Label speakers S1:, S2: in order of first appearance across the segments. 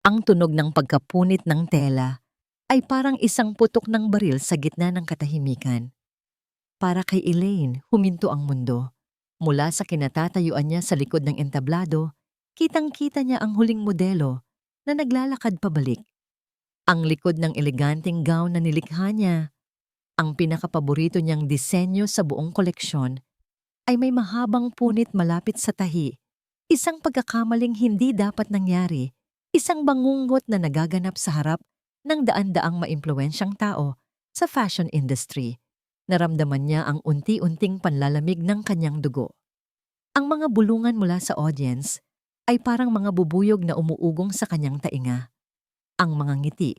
S1: Ang tunog ng pagkapunit ng tela ay parang isang putok ng baril sa gitna ng katahimikan. Para kay Elaine, huminto ang mundo. Mula sa kinatatayuan niya sa likod ng entablado, kitang-kita niya ang huling modelo na naglalakad pabalik. Ang likod ng eleganteng gown na nilikha niya, ang pinakapaborito niyang disenyo sa buong koleksyon, ay may mahabang punit malapit sa tahi. Isang pagkakamaling hindi dapat nangyari, isang bangungot na nagaganap sa harap ng daan-daang maimpluwensyang tao sa fashion industry. Naramdaman niya ang unti-unting panlalamig ng kanyang dugo. Ang mga bulungan mula sa audience ay parang mga bubuyog na umuugong sa kanyang tainga. Ang mga ngiti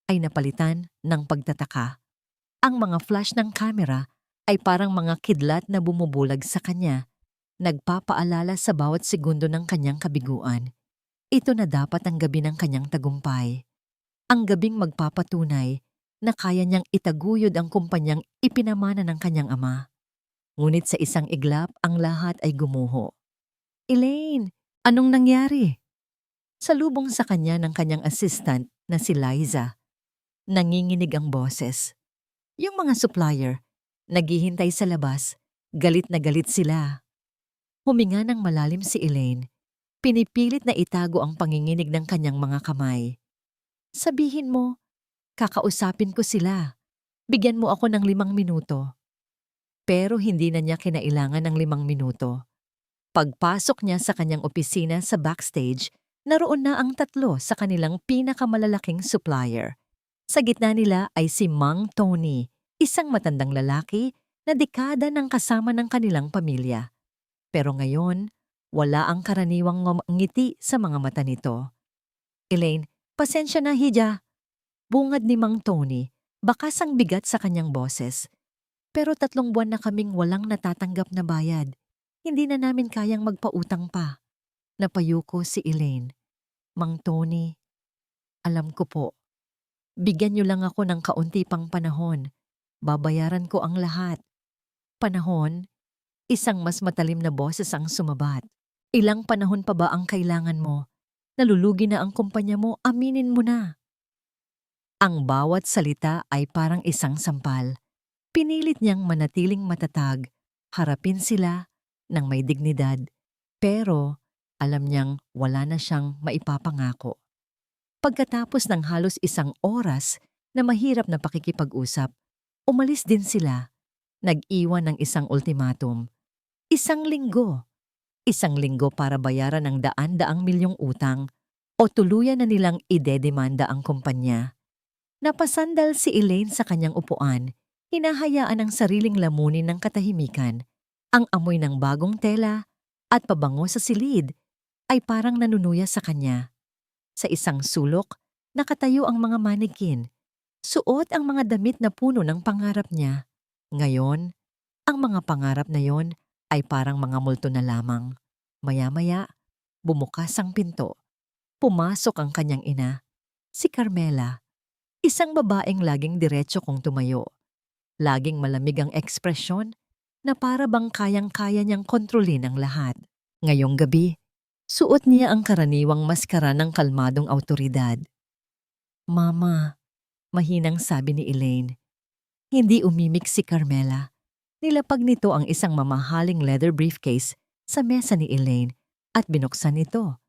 S1: ay napalitan ng pagtataka. Ang mga flash ng kamera ay parang mga kidlat na bumubulag sa kanya, nagpapaalala sa bawat segundo ng kanyang kabiguan. Ito na dapat ang gabi ng kanyang tagumpay. Ang gabing magpapatunay na kaya niyang itaguyod ang kumpanyang ipinamana ng kanyang ama. Ngunit sa isang iglap, ang lahat ay gumuho. Elaine, anong nangyari? Salubong sa kanya ng kanyang assistant na si Liza. Nanginginig ang boses. Yung mga supplier, naghihintay sa labas, galit na galit sila. Huminga ng malalim si Elaine. Pinipilit na itago ang panginginig ng kanyang mga kamay. Sabihin mo, kakausapin ko sila. Bigyan mo ako ng 5 minuto. Pero hindi na niya kinailangan ng 5 minuto. Pagpasok niya sa kanyang opisina sa backstage, naroon na ang tatlo sa kanilang pinakamalalaking supplier. Sa gitna nila ay si Mang Tony, isang matandang lalaki na dekada ng kasama ng kanilang pamilya. Pero ngayon, wala ang karaniwang ngiti sa mga mata nito. Elaine, pasensya na Hija. Bungad ni Mang Tony, bakas ang bigat sa kanyang boses. Pero 3 buwan na kaming walang natatanggap na bayad. Hindi na namin kayang magpautang pa. Napayuko si Elaine. Mang Tony, alam ko po. Bigyan niyo lang ako ng kaunti pang panahon. Babayaran ko ang lahat. Panahon? Isang mas matalim na boses ang sumabat. Ilang panahon pa ba ang kailangan mo? Nalulugi na ang kumpanya mo, aminin mo na. Ang bawat salita ay parang isang sampal. Pinilit niyang manatiling matatag, harapin sila ng may dignidad, pero alam niyang wala na siyang maipapangako. Pagkatapos ng halos 1 oras na mahirap na pakikipag-usap, umalis din sila, nag-iwan ng isang ultimatum. 1 linggo. 1 linggo para bayaran ng daan-daang milyong utang o tuluyan na nilang idedemanda ang kumpanya. Napasandal si Elaine sa kanyang upuan, hinahayaan ang sariling lamunin ng katahimikan. Ang amoy ng bagong tela at pabango sa silid ay parang nanunuya sa kanya. Sa isang sulok, nakatayo ang mga manikin. Suot ang mga damit na puno ng pangarap niya. Ngayon, ang mga pangarap na yon ay parang mga multo na lamang. Maya-maya, bumukas ang pinto. Pumasok ang kanyang ina, si Carmela. Isang babaeng laging diretso kung tumayo. Laging malamig ang ekspresyon na para bang kayang-kaya niyang kontrolin ang lahat. Ngayong gabi, suot niya ang karaniwang maskara ng kalmadong awtoridad. Mama, mahinang sabi ni Elaine. Hindi umimik si Carmela. Nilapag nito ang isang mamahaling leather briefcase sa mesa ni Elaine at binuksan ito.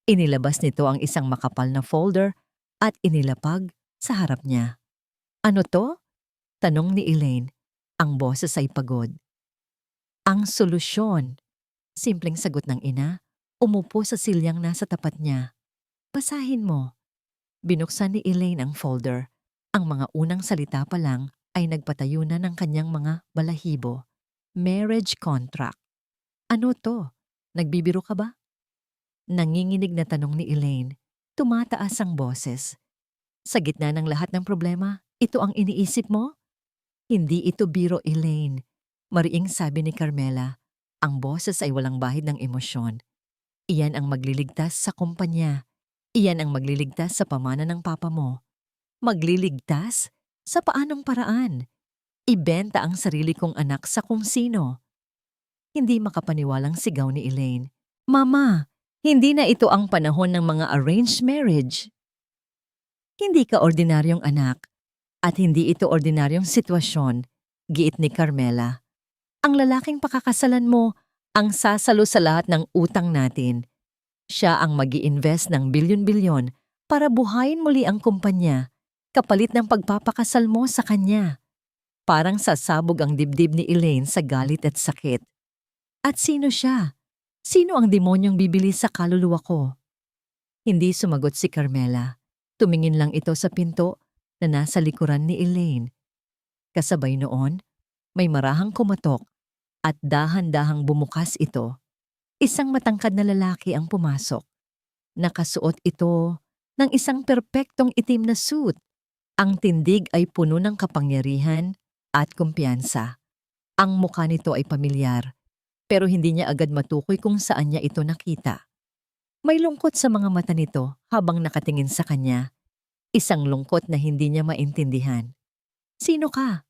S1: Inilabas nito ang isang makapal na folder at inilapag sa harap niya. Ano to? Tanong ni Elaine. Ang boses ay pagod. Ang solusyon. Simpleng sagot ng ina, umupo sa silyang nasa tapat niya. Basahin mo. Binuksan ni Elaine ang folder. Ang mga unang salita pa lang ay nagpatayo na ng kanyang mga balahibo. Marriage contract. Ano to? Nagbibiro ka ba? Nanginginig na tanong ni Elaine. Tumataas ang boses. Sa gitna ng lahat ng problema, ito ang iniisip mo? Hindi ito biro, Elaine. Mariing sabi ni Carmela. Ang boses ay walang bahid ng emosyon. Iyan ang magliligtas sa kumpanya. Iyan ang magliligtas sa pamana ng papa mo. Magliligtas? Sa paanong paraan? Ibenta ang sarili kong anak sa kung sino. Hindi makapaniwalang sigaw ni Elaine. Mama, Hindi na ito ang panahon ng mga arranged marriage. Hindi ka ordinaryong anak at hindi ito ordinaryong sitwasyon, giit ni Carmela. Ang lalaking pakakasalan mo ang sasalo sa lahat ng utang natin. Siya ang mag-i-invest ng bilyon-bilyon para buhayin muli ang kumpanya kapalit ng pagpapakasal mo sa kanya. Parang sasabog ang dibdib ni Elaine sa galit at sakit. At sino siya? Sino ang demonyong bibili sa kaluluwa ko? Hindi sumagot si Carmela. Tumingin lang ito sa pinto na nasa likuran ni Elaine. Kasabay noon, may marahang kumatok at dahan-dahang bumukas ito. Isang matangkad na lalaki ang pumasok. Nakasuot ito ng isang perpektong itim na suit. Ang tindig ay puno ng kapangyarihan at kumpiyansa. Ang mukha nito ay pamilyar, pero hindi niya agad matukoy kung saan niya ito nakita. May lungkot sa mga mata nito habang nakatingin sa kanya. Isang lungkot na hindi niya maintindihan. "Sino ka?"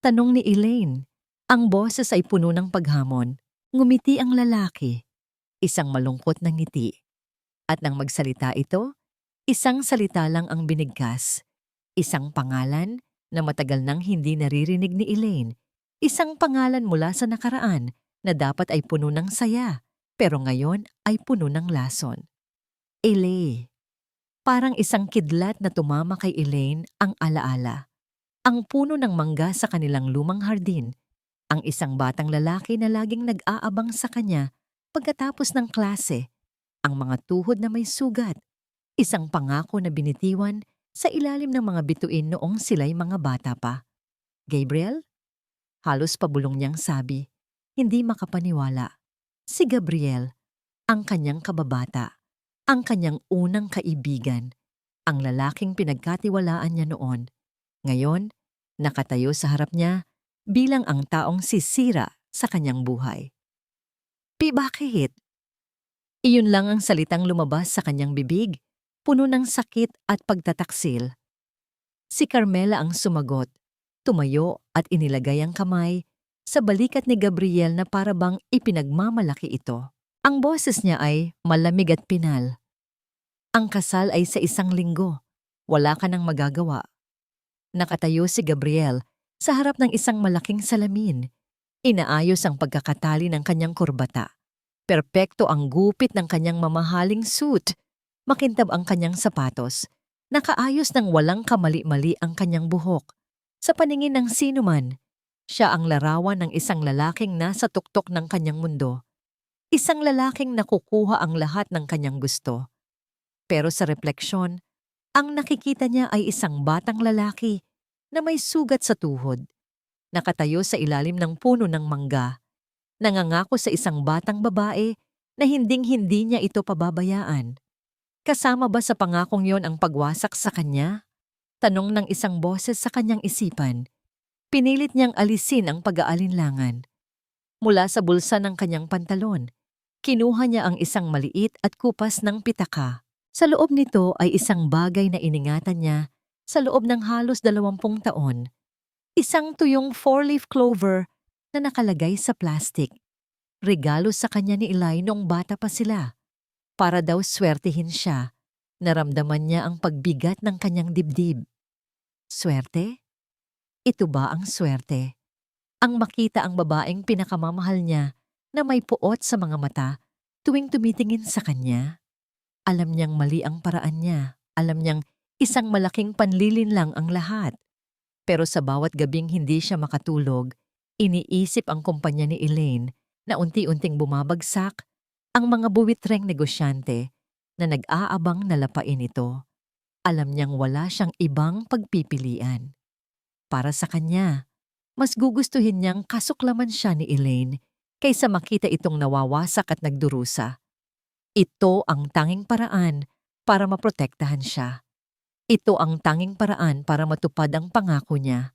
S1: tanong ni Elaine. Ang boses ay puno ng paghamon. Ngumiti ang lalaki. Isang malungkot na ngiti. At nang magsalita ito, isang salita lang ang binigkas. Isang pangalan na matagal nang hindi naririnig ni Elaine. Isang pangalan mula sa nakaraan na dapat ay puno ng saya, pero ngayon ay puno ng lason. Elaine. Parang isang kidlat na tumama kay Elaine ang alaala. Ang puno ng mangga sa kanilang lumang hardin. Ang isang batang lalaki na laging nag-aabang sa kanya pagkatapos ng klase. Ang mga tuhod na may sugat. Isang pangako na binitiwan sa ilalim ng mga bituin noong sila'y mga bata pa. "Gabriel?" Halos pabulong niyang sabi. Hindi makapaniwala. Si Gabriel, ang kanyang kababata. Ang kanyang unang kaibigan. Ang lalaking pinagkatiwalaan niya noon. Ngayon, nakatayo sa harap niya bilang ang taong sisira sa kanyang buhay. Bakit?" Iyon lang ang salitang lumabas sa kanyang bibig, puno ng sakit at pagtataksil. Si Carmela ang sumagot, tumayo at inilagay ang kamay sa balikat ni Gabriel na parabang ipinagmamalaki ito. Ang boses niya ay malamig at pinal. "Ang kasal ay sa 1 linggo. Wala ka nang magagawa." Nakatayo si Gabriel sa harap ng isang malaking salamin. Inaayos ang pagkakatali ng kanyang kurbata. Perpekto ang gupit ng kanyang mamahaling suit. Makintab ang kanyang sapatos. Nakaayos ng walang kamali-mali ang kanyang buhok. Sa paningin ng sinuman, siya ang larawan ng isang lalaking nasa tuktok ng kanyang mundo. Isang lalaking nakukuha ang lahat ng kanyang gusto. Pero sa refleksyon, ang nakikita niya ay isang batang lalaki na may sugat sa tuhod. Nakatayo sa ilalim ng puno ng mangga. Nangangako sa isang batang babae na hinding-hindi niya ito pababayaan. Kasama ba sa pangakong yon ang pagwasak sa kanya? Tanong ng isang boses sa kanyang isipan. Pinilit niyang alisin ang pag-aalinlangan. Mula sa bulsa ng kanyang pantalon, kinuha niya ang isang maliit at kupas ng pitaka. Sa loob nito ay isang bagay na iningatan niya sa loob ng halos 20 taon. Isang tuyong 4-leaf clover na nakalagay sa plastic. Regalo sa kanya ni Eli noong bata pa sila. Para daw swertihin siya. Naramdaman niya ang pagbigat ng kanyang dibdib. Swerte? Ito ba ang swerte? Ang makita ang babaeng pinakamamahal niya na may puot sa mga mata tuwing tumitingin sa kanya? Alam niyang mali ang paraan niya. Alam niyang isang malaking panlilin lang ang lahat. Pero sa bawat gabing hindi siya makatulog, iniisip ang kumpanya ni Elaine na unti-unting bumabagsak, ang mga buwitreng negosyante na nag-aabang na lapain ito. Alam niyang wala siyang ibang pagpipilian. Para sa kanya, mas gugustuhin niyang kasuklaman siya ni Elaine kaysa makita itong nawawasak at nagdurusa. Ito ang tanging paraan para maprotektahan siya. Ito ang tanging paraan para matupad ang pangako niya.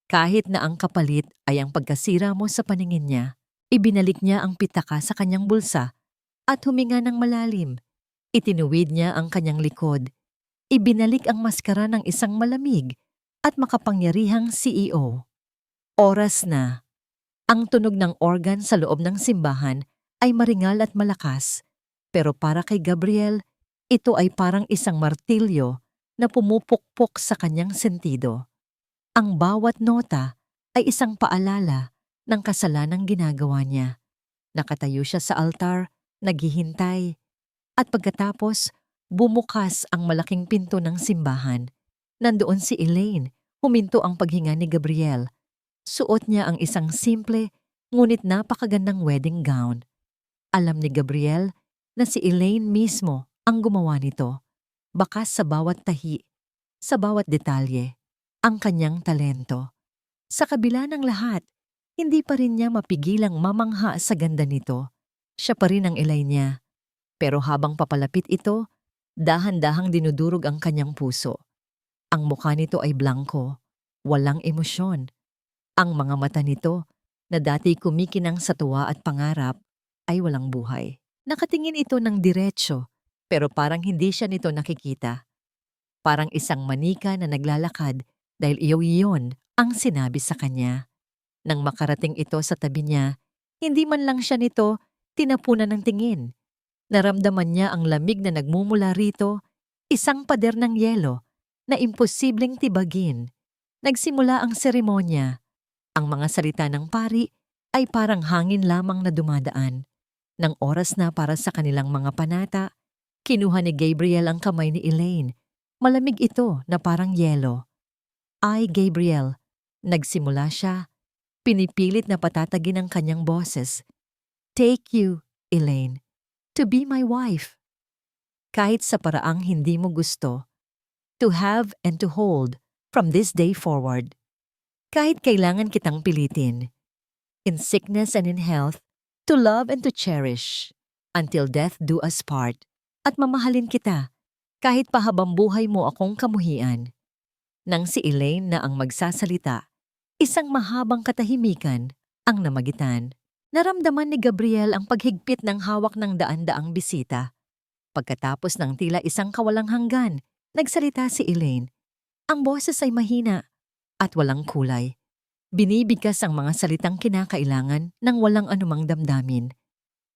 S1: Kahit na ang kapalit ay ang pagkasira mo sa paningin niya, ibinalik niya ang pitaka sa kanyang bulsa at huminga ng malalim. Itinuwid niya ang kanyang likod. Ibinalik ang maskara ng isang malamig at makapangyarihang CEO. Oras na. Ang tunog ng organ sa loob ng simbahan ay maringal at malakas. Pero para kay Gabriel, ito ay parang isang martilyo na pumupukpok sa kanyang sentido. Ang bawat nota ay isang paalala ng kasalanang ginagawa niya. Nakatayo siya sa altar, naghihintay, at pagkatapos, bumukas ang malaking pinto ng simbahan. Nandoon si Elaine, huminto ang paghinga ni Gabriel. Suot niya ang isang simple, ngunit napakagandang wedding gown. Alam ni Gabriel na si Elaine mismo ang gumawa nito. Bakas sa bawat tahi, sa bawat detalye, ang kanyang talento. Sa kabila ng lahat, hindi pa rin niya mapigilang mamangha sa ganda nito. Siya pa rin ang Elaine niya. Pero habang papalapit ito, dahan-dahang dinudurog ang kanyang puso. Ang mukha nito ay blanko, walang emosyon. Ang mga mata nito, na dati kumikinang sa tuwa at pangarap, ay walang buhay. Nakatingin ito ng diretsyo, pero parang hindi siya nito nakikita. Parang isang manika na naglalakad dahil iyon ang sinabi sa kanya. Nang makarating ito sa tabi niya, hindi man lang siya nito tinapunan ng tingin. Naramdaman niya ang lamig na nagmumula rito, isang pader ng yelo na imposibleng tibagin. Nagsimula ang seremonya. Ang mga salita ng pari ay parang hangin lamang na dumadaan. Nang oras na para sa kanilang mga panata, kinuha ni Gabriel ang kamay ni Elaine. Malamig ito na parang yelo. Ay, Gabriel, nagsimula siya. Pinipilit na patatagin ang kanyang boses. Take you, Elaine, to be my wife. Kahit sa paraang hindi mo gusto. To have and to hold from this day forward. Kahit kailangan kitang pilitin. In sickness and in health, to love and to cherish. Until death do us part. At mamahalin kita, kahit pahabang buhay mo akong kamuhian. Nang si Elaine na ang magsasalita, isang mahabang katahimikan ang namagitan. Naramdaman ni Gabriel ang paghigpit ng hawak ng daan-daang bisita. Pagkatapos ng tila isang kawalang hanggan, nagsalita si Elaine. Ang boses ay mahina at walang kulay. Binibigkas ang mga salitang kinakailangan ng walang anumang damdamin.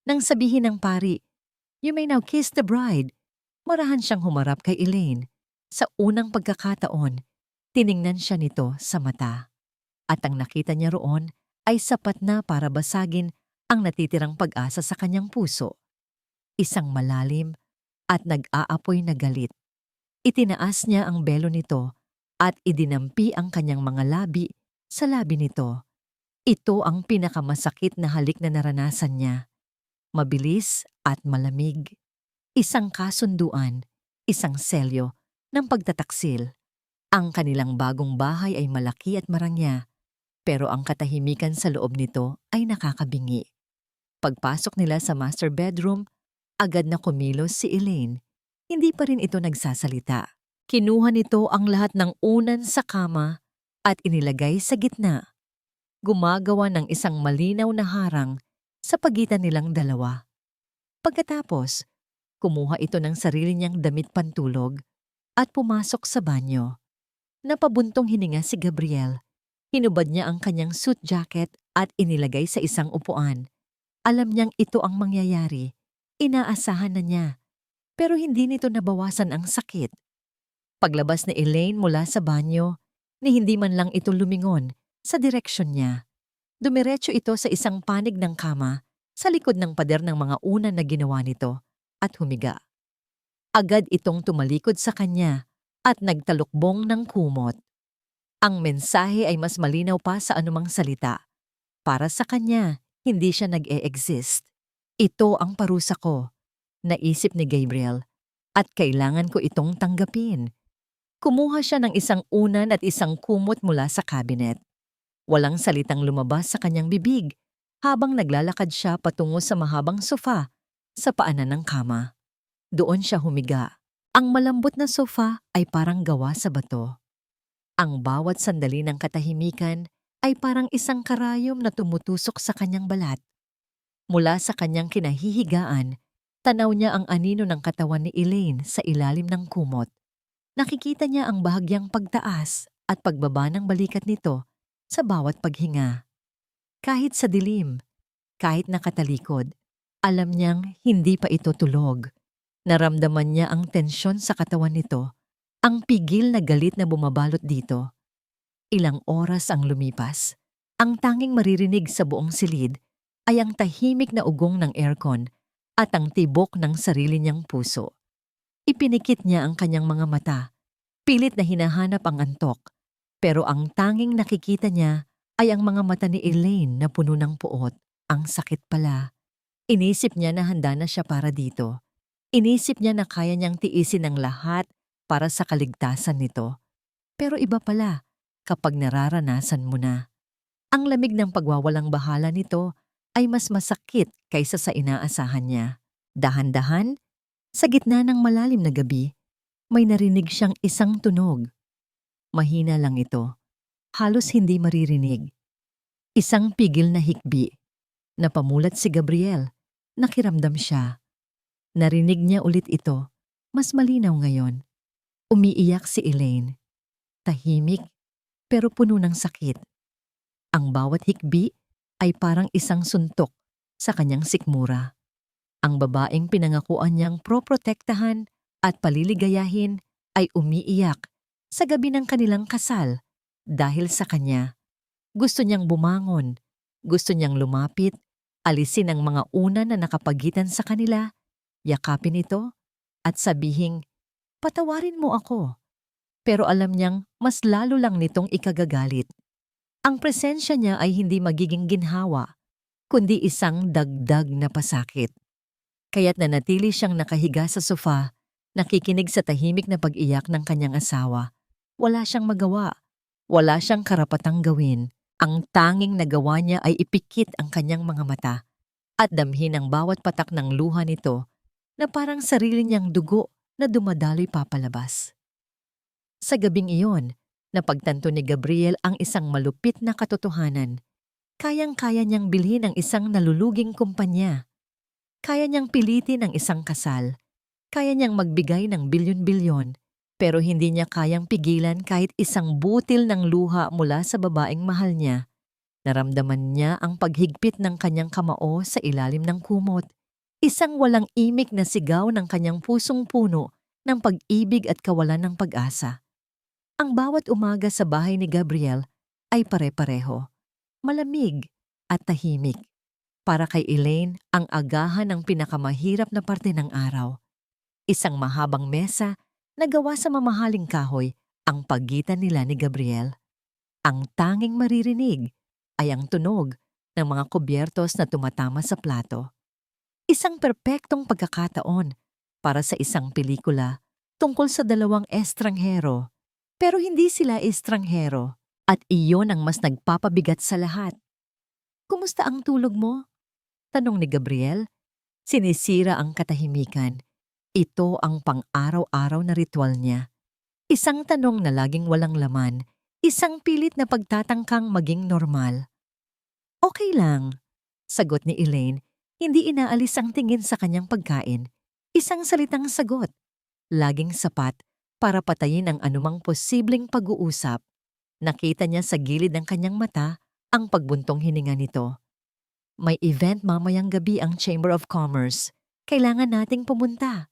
S1: Nang sabihin ng pari, "You may now kiss the bride," marahan siyang humarap kay Elaine. Sa unang pagkakataon, tiningnan siya nito sa mata. At ang nakita niya roon ay sapat na para basagin ang natitirang pag-asa sa kanyang puso. Isang malalim at nag-aapoy na galit. Itinaas niya ang belo nito at idinampi ang kanyang mga labi sa labi nito. Ito ang pinakamasakit na halik na naranasan niya. Mabilis at malamig. Isang kasunduan, isang selyo ng pagtataksil. Ang kanilang bagong bahay ay malaki at marangya, pero ang katahimikan sa loob nito ay nakakabingi. Pagpasok nila sa master bedroom, agad na kumilos si Elaine. Hindi pa rin ito nagsasalita. Kinuha nito ang lahat ng unan sa kama at inilagay sa gitna. Gumagawa ng isang malinaw na harang sa pagitan nilang dalawa. Pagkatapos, kumuha ito ng sarili niyang damit pantulog at pumasok sa banyo. Napabuntong hininga si Gabriel. Hinubad niya ang kanyang suit jacket at inilagay sa isang upuan. Alam niyang ito ang mangyayari. Inaasahan na niya. Pero hindi nito nabawasan ang sakit. Paglabas ni Elaine mula sa banyo, ni hindi man lang ito lumingon sa direksyon niya. Dumiretso ito sa isang panig ng kama sa likod ng pader ng mga unan na ginawa nito at humiga. Agad itong tumalikod sa kanya at nagtalukbong ng kumot. Ang mensahe ay mas malinaw pa sa anumang salita. Para sa kanya, hindi siya nag-e-exist. Ito ang parusa ko, naisip ni Gabriel, at kailangan ko itong tanggapin. Kumuha siya ng isang unan at isang kumot mula sa cabinet. Walang salitang lumabas sa kanyang bibig habang naglalakad siya patungo sa mahabang sofa sa paanan ng kama. Doon siya humiga. Ang malambot na sofa ay parang gawa sa bato. Ang bawat sandali ng katahimikan ay parang isang karayom na tumutusok sa kanyang balat. Mula sa kanyang kinahihigaan, tanaw niya ang anino ng katawan ni Elaine sa ilalim ng kumot. Nakikita niya ang bahagyang pagtaas at pagbaba ng balikat nito sa bawat paghinga. Kahit sa dilim, kahit nakatalikod, Alam niyang hindi pa ito tulog. Naramdaman niya ang tensyon sa katawan nito, ang pigil na galit na bumabalot dito. Ilang oras ang lumipas. Ang tanging maririnig sa buong silid ay ang tahimik na ugong ng aircon at ang tibok ng sarili niyang puso. Ipinikit niya ang kanyang mga mata, pilit na hinahanap ang antok, pero ang tanging nakikita niya ay ang mga mata ni Elaine na puno ng puot. Ang sakit pala. Inisip niya na handa na siya para dito. Inisip niya na kaya niyang tiisin ang lahat para sa kaligtasan nito. Pero iba pala kapag nararanasan mo na. Ang lamig ng pagwawalang bahala nito ay mas masakit kaysa sa inaasahan niya. Dahan-dahan, sa gitna ng malalim na gabi, may narinig siyang isang tunog. Mahina lang ito, halos hindi maririnig. Isang pigil na hikbi. Napamulat si Gabriel. Nakiramdam siya. Narinig niya ulit ito, mas malinaw ngayon. Umiiyak si Elaine. Tahimik, pero puno ng sakit. Ang bawat hikbi ay parang isang suntok sa kanyang sikmura. Ang babaeng pinangakuan niyang proprotektahan at paliligayahin ay umiiyak sa gabi ng kanilang kasal dahil sa kanya. Gusto niyang bumangon, gusto niyang lumapit, alisin ang mga una na nakapagitan sa kanila, yakapin ito at sabihing, "Patawarin mo ako." Pero alam niyang mas lalo lang nitong ikagagalit. Ang presensya niya ay hindi magiging ginhawa, kundi isang dagdag na pasakit. Kaya't nanatili siyang nakahiga sa sofa, nakikinig sa tahimik na pag-iyak ng kanyang asawa. Wala siyang magawa. Wala siyang karapatang gawin. Ang tanging nagawa niya ay ipikit ang kanyang mga mata at damhin ang bawat patak ng luha nito na parang sarili niyang dugo na dumadaloy papalabas. Sa gabing iyon, napagtanto ni Gabriel ang isang malupit na katotohanan. Kayang-kaya niyang bilhin ang isang naluluging kumpanya. Kaya niyang pilitin ang isang kasal. Kaya niyang magbigay ng bilyon-bilyon. Pero hindi niya kayang pigilan kahit isang butil ng luha mula sa babaeng mahal niya. Naramdaman niya ang paghigpit ng kanyang kamao sa ilalim ng kumot. Isang walang imik na sigaw ng kanyang pusong puno ng pag-ibig at kawalan ng pag-asa. Ang bawat umaga sa bahay ni Gabriel ay pare-pareho. Malamig at tahimik. Para kay Elaine, ang agahan ng pinakamahirap na parte ng araw. Isang mahabang mesa na gawa sa mamahaling kahoy ang pagitan nila ni Gabriel. Ang tanging maririnig ay ang tunog ng mga kubyertos na tumatama sa plato. Isang perpektong pagkakataon para sa isang pelikula tungkol sa dalawang estranghero. Pero hindi sila estranghero at iyon ang mas nagpapabigat sa lahat. "Kumusta ang tulog mo?" tanong ni Gabriel. Sinisira ang katahimikan. Ito ang pang-araw-araw na ritual niya. Isang tanong na laging walang laman, isang pilit na pagtatangkang maging normal. "Okay lang," sagot ni Elaine, hindi inaalis ang tingin sa kanyang pagkain. Isang salitang sagot, laging sapat para patayin ang anumang posibleng pag-uusap. Nakita niya sa gilid ng kanyang mata ang pagbuntong hininga nito. "May event mamayang gabi ang Chamber of Commerce. Kailangan nating pumunta."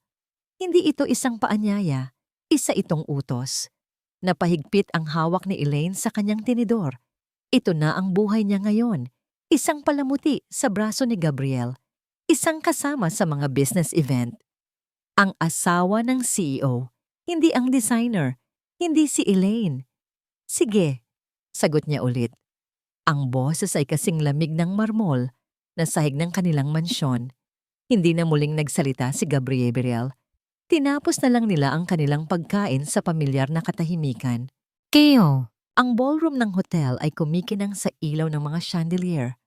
S1: Hindi ito isang paanyaya, isa itong utos. Napahigpit ang hawak ni Elaine sa kanyang tinidor. Ito na ang buhay niya ngayon. Isang palamuti sa braso ni Gabriel. Isang kasama sa mga business event. Ang asawa ng CEO, hindi ang designer, hindi si Elaine. "Sige," sagot niya ulit. Ang boses ay kasing lamig ng marmol na sahig ng kanilang mansyon. Hindi na muling nagsalita si Gabriel. Tinapos na lang nila ang kanilang pagkain sa pamilyar na katahimikan. Keo. Ang ballroom ng hotel ay kumikinang sa ilaw ng mga chandelier.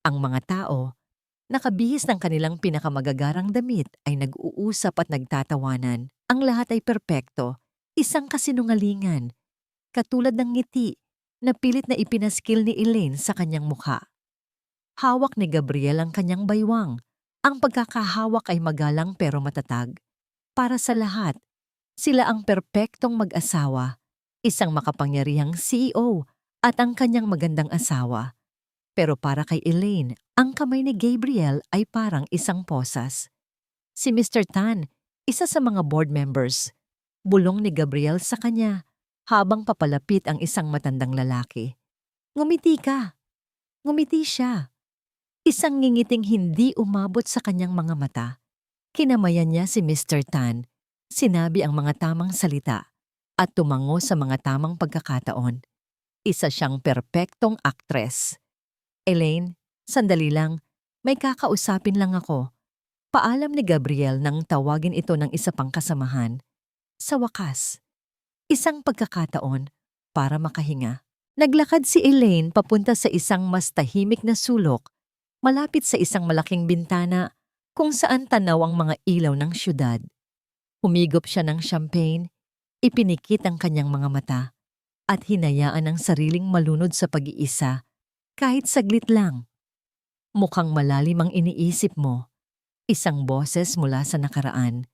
S1: Ang mga tao, nakabihis ng kanilang pinakamagagarang damit, ay nag-uusap at nagtatawanan. Ang lahat ay perpekto, isang kasinungalingan, katulad ng ngiti na pilit na ipinaskil ni Elaine sa kanyang mukha. Hawak ni Gabriel ang kanyang baywang. Ang pagkakahawak ay magalang pero matatag. Para sa lahat, sila ang perpektong mag-asawa, isang makapangyarihang CEO at ang kanyang magandang asawa. Pero para kay Elaine, Ang kamay ni Gabriel ay parang isang posas. Si Mr. Tan, isa sa mga board members, bulong ni Gabriel sa kanya habang papalapit ang isang matandang lalaki. Ngumiti ka. Ngumiti siya. Isang ngingiting hindi umabot sa kanyang mga mata. Kinamayan niya si Mr. Tan, sinabi ang mga tamang salita at tumango sa mga tamang pagkakataon. Isa siyang perpektong aktres. Elaine, sandali lang, may kakausapin lang ako. Paalam ni Gabriel nang tawagin ito ng isa pang kasamahan. Sa wakas, isang pagkakataon para makahinga. Naglakad si Elaine papunta sa isang mas tahimik na sulok, malapit sa isang malaking bintana kung saan tanaw ang mga ilaw ng syudad. Humigop siya ng champagne, ipinikit ang kanyang mga mata, at hinayaan ang sariling malunod sa pag-iisa, kahit saglit lang. Mukhang malalim ang iniisip mo. Isang boses mula sa nakaraan,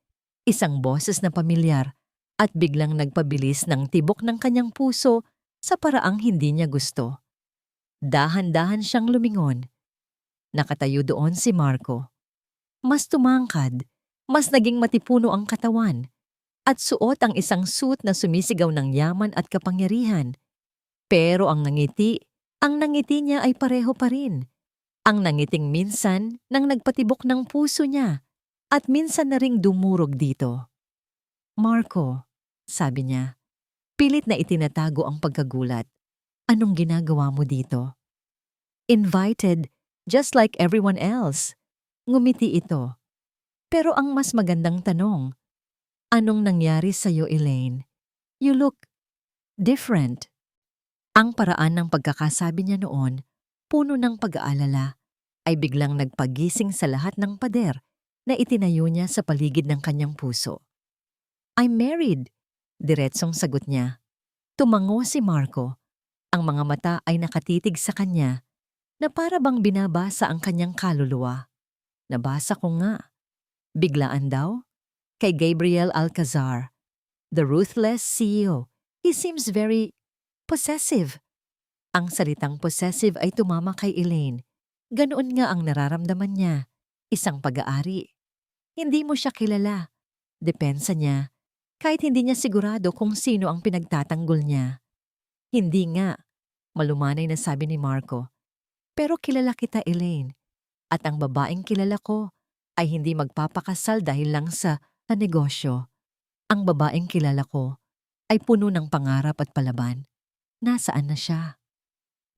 S1: isang boses na pamilyar, at biglang nagpabilis ng tibok ng kanyang puso sa paraang hindi niya gusto. Dahan-dahan siyang lumingon. Nakatayo doon si Marco. Mas tumangkad, mas naging matipuno ang katawan, at suot ang isang suit na sumisigaw ng yaman at kapangyarihan. Pero ang nangiti niya ay pareho pa rin. Ang nangiting minsan nang nagpatibok ng puso niya at minsan na ring dumurog dito. Marco, sabi niya, pilit na itinatago ang pagkagulat. Anong ginagawa mo dito? Invited, just like everyone else. Ngumiti ito. Pero ang mas magandang tanong, anong nangyari sa'yo, Elaine? You look different. Ang paraan ng pagkakasabi niya noon, puno ng pag-aalala, ay biglang nagpagising sa lahat ng pader na itinayo niya sa paligid ng kanyang puso. I'm married, diretsong sagot niya. Tumango si Marco. Ang mga mata ay nakatitig sa kanya na para bang binabasa ang kanyang kaluluwa. Nabasa ko nga. Biglaan daw? Kay Gabriel Alcazar, the ruthless CEO. He seems very possessive. Ang salitang possessive ay tumama kay Elaine. Ganoon nga ang nararamdaman niya. Isang pag-aari. Hindi mo siya kilala. Depensa niya. Kahit hindi niya sigurado kung sino ang pinagtatanggol niya. Hindi nga, malumanay na sabi ni Marco. Pero kilala kita, Elaine. At ang babaeng kilala ko ay hindi magpapakasal dahil lang sa negosyo. Ang babaeng kilala ko ay puno ng pangarap at palaban. Nasaan na siya?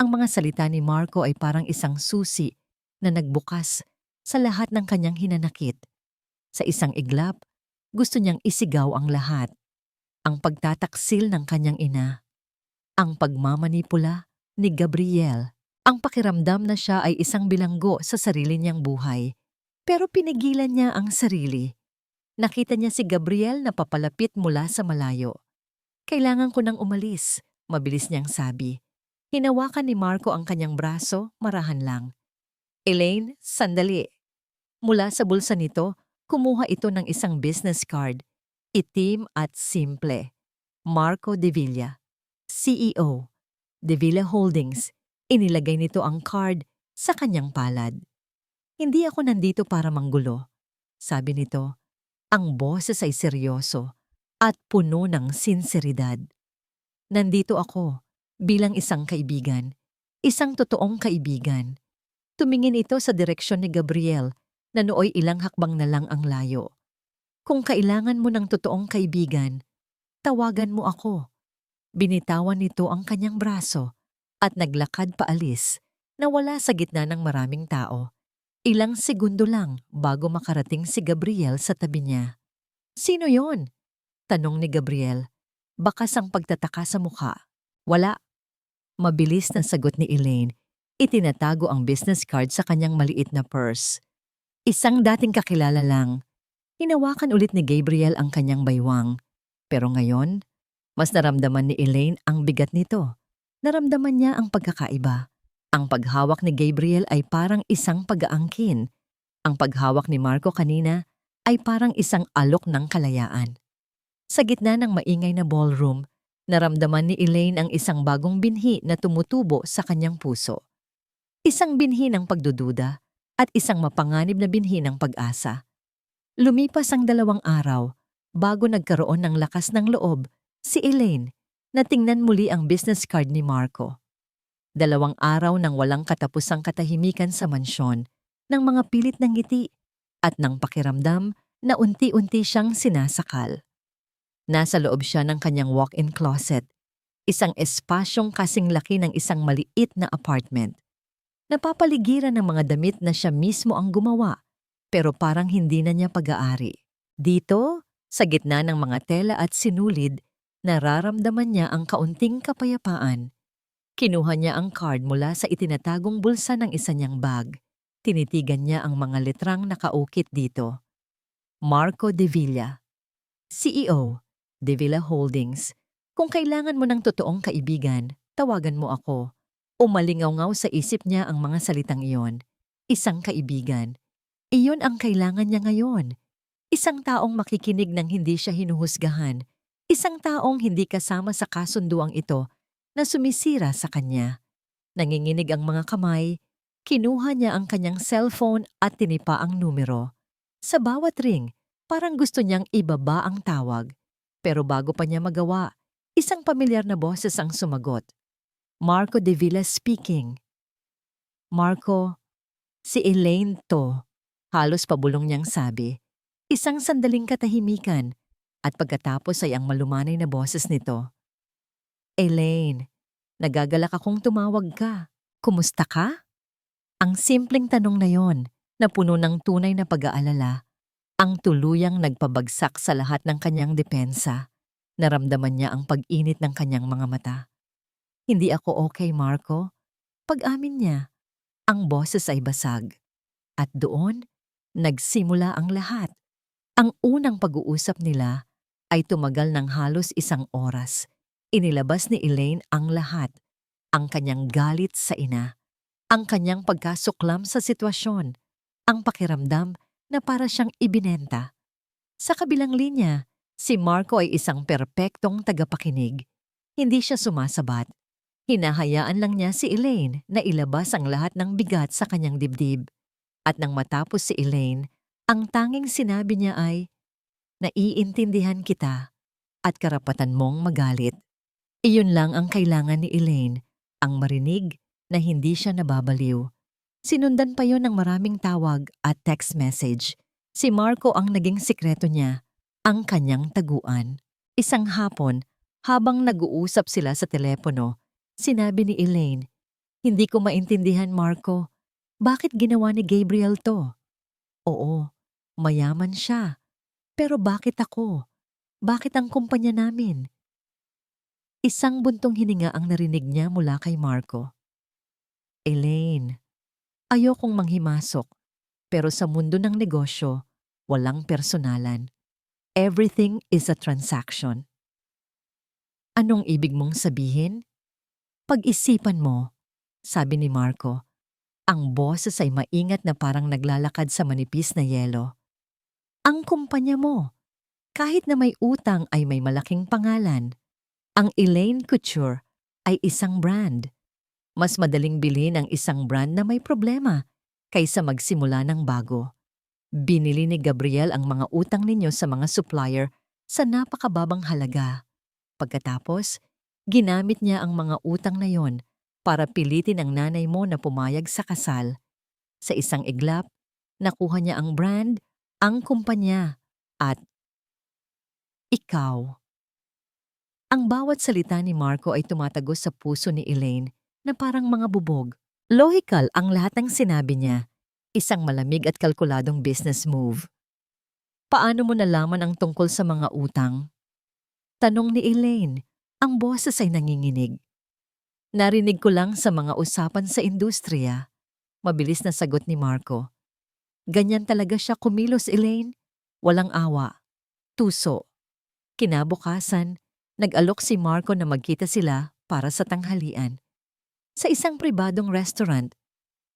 S1: Ang mga salita ni Marco ay parang isang susi na nagbukas sa lahat ng kanyang hinanakit. Sa isang iglap, gusto niyang isigaw ang lahat. Ang pagtataksil ng kanyang ina. Ang pagmamanipula ni Gabriel. Ang pakiramdam na siya ay isang bilanggo sa sarili niyang buhay. Pero pinigilan niya ang sarili. Nakita niya si Gabriel na papalapit mula sa malayo. Kailangan ko nang umalis, mabilis niyang sabi. Hinawakan ni Marco ang kanyang braso, marahan lang. Elaine, sandali. Mula sa bulsa nito, kumuha ito ng isang business card. Itim at simple. Marco De Villa, CEO, De Villa Holdings. Inilagay nito ang card sa kanyang palad. Hindi ako nandito para manggulo, sabi nito. Ang boses ay seryoso at puno ng sinseridad. Nandito ako bilang isang kaibigan, isang totoong kaibigan. Tumingin ito sa direksyon ni Gabriel na nooy ilang hakbang na lang ang layo. Kung kailangan mo ng totoong kaibigan, tawagan mo ako. Binitawan nito ang kanyang braso at naglakad paalis na wala sa gitna ng maraming tao. Ilang segundo lang bago makarating si Gabriel sa tabi niya. Sino yon? Tanong ni Gabriel. Bakas ang pagtataka sa mukha. Wala. Mabilis na sagot ni Elaine. Itinatago ang business card sa kanyang maliit na purse. Isang dating kakilala lang. Hinawakan ulit ni Gabriel ang kanyang baywang. Pero ngayon, mas naramdaman ni Elaine ang bigat nito. Naramdaman niya ang pagkakaiba. Ang paghawak ni Gabriel ay parang isang pag-aangkin. Ang paghawak ni Marco kanina ay parang isang alok ng kalayaan. Sa gitna ng maingay na ballroom, naramdaman ni Elaine ang isang bagong binhi na tumutubo sa kanyang puso. Isang binhi ng pagdududa at isang mapanganib na binhi ng pag-asa. Lumipas ang 2 araw bago nagkaroon ng lakas ng loob si Elaine na tingnan muli ang business card ni Marco. 2 araw ng walang katapusang katahimikan sa mansyon, ng mga pilit ng ngiti at ng pakiramdam na unti-unti siyang sinasakal. Nasa loob siya ng kanyang walk-in closet, isang espasyong kasing laki ng isang maliit na apartment. Napapaligiran ng mga damit na siya mismo ang gumawa, pero parang hindi na niya pag-aari. Dito, sa gitna ng mga tela at sinulid, nararamdaman niya ang kaunting kapayapaan. Kinuha niya ang card mula sa itinatagong bulsa ng isa niyang bag. Tinitigan niya ang mga letrang nakaukit dito. Marco De Villa, CEO, De Villa Holdings. Kung kailangan mo ng totoong kaibigan, tawagan mo ako. Umalingaw-ngaw sa isip niya ang mga salitang iyon. Isang kaibigan. Iyon ang kailangan niya ngayon. Isang taong makikinig ng hindi siya hinuhusgahan. Isang taong hindi kasama sa kasunduang ito na sumisira sa kanya. Nanginginig ang mga kamay, kinuha niya ang kanyang cellphone at tinipa ang numero. Sa bawat ring, parang gusto niyang ibaba ang tawag. Pero bago pa niya magawa, isang pamilyar na boses ang sumagot. Marco De Villa speaking. Marco, si Elaine to. Halos pabulong niyang sabi. Isang sandaling katahimikan at pagkatapos ay ang malumanay na boses nito. Elaine, nagagalak akong tumawag ka. Kumusta ka? Ang simpleng tanong na yon, na puno ng tunay na pag-aalala, ang tuluyang nagpabagsak sa lahat ng kanyang depensa. Naramdaman niya ang pag-init ng kanyang mga mata. Hindi ako okay, Marco. Pag-amin niya, ang boses ay basag. At doon, nagsimula ang lahat. Ang unang pag-uusap nila ay tumagal ng halos 1 oras. Inilabas ni Elaine ang lahat. Ang kanyang galit sa ina, ang kanyang pagkasuklam sa sitwasyon, ang pakiramdam na para siyang ibinenta. Sa kabilang linya, si Marco ay isang perpektong tagapakinig. Hindi siya sumasabat. Hinahayaan lang niya si Elaine na ilabas ang lahat ng bigat sa kanyang dibdib. At nang matapos si Elaine, ang tanging sinabi niya ay, "Naiintindihan kita at karapatan mong magalit." Iyon lang ang kailangan ni Elaine, ang marinig na hindi siya nababaliw. Sinundan pa yon ng maraming tawag at text message. Si Marco ang naging sikreto niya, ang kanyang taguan. Isang hapon, habang nag-uusap sila sa telepono, sinabi ni Elaine, "Hindi ko maintindihan, Marco. Bakit ginawa ni Gabriel to?" "Oo, mayaman siya. Pero bakit ako? Bakit ang kumpanya namin?" Isang buntong hininga ang narinig niya mula kay Marco. "Elaine, ayokong manghimasok, pero sa mundo ng negosyo, walang personalan. Everything is a transaction." "Anong ibig mong sabihin?" "Pag-isipan mo," sabi ni Marco. Ang boses ay maingat na parang naglalakad sa manipis na yelo. "Ang kumpanya mo, kahit na may utang ay may malaking pangalan. Ang Elaine Couture ay isang brand. Mas madaling bilhin ang isang brand na may problema kaysa magsimula ng bago. Binili ni Gabriel ang mga utang ninyo sa mga supplier sa napakababang halaga. Pagkatapos, ginamit niya ang mga utang na yon para pilitin ang nanay mo na pumayag sa kasal. Sa isang iglap, nakuha niya ang brand, ang kumpanya, at ikaw." Ang bawat salita ni Marco ay tumatagos sa puso ni Elaine na parang mga bubog. Logical ang lahat ng sinabi niya. Isang malamig at kalkuladong business move. "Paano mo nalaman ang tungkol sa mga utang?" tanong ni Elaine. Ang boses ay nanginginig. "Narinig ko lang sa mga usapan sa industriya." Mabilis na sagot ni Marco. Ganyan talaga siya kumilos, Elaine. Walang awa. Tuso. Kinabukasan, nag-alok si Marco na magkita sila para sa tanghalian. Sa isang pribadong restaurant,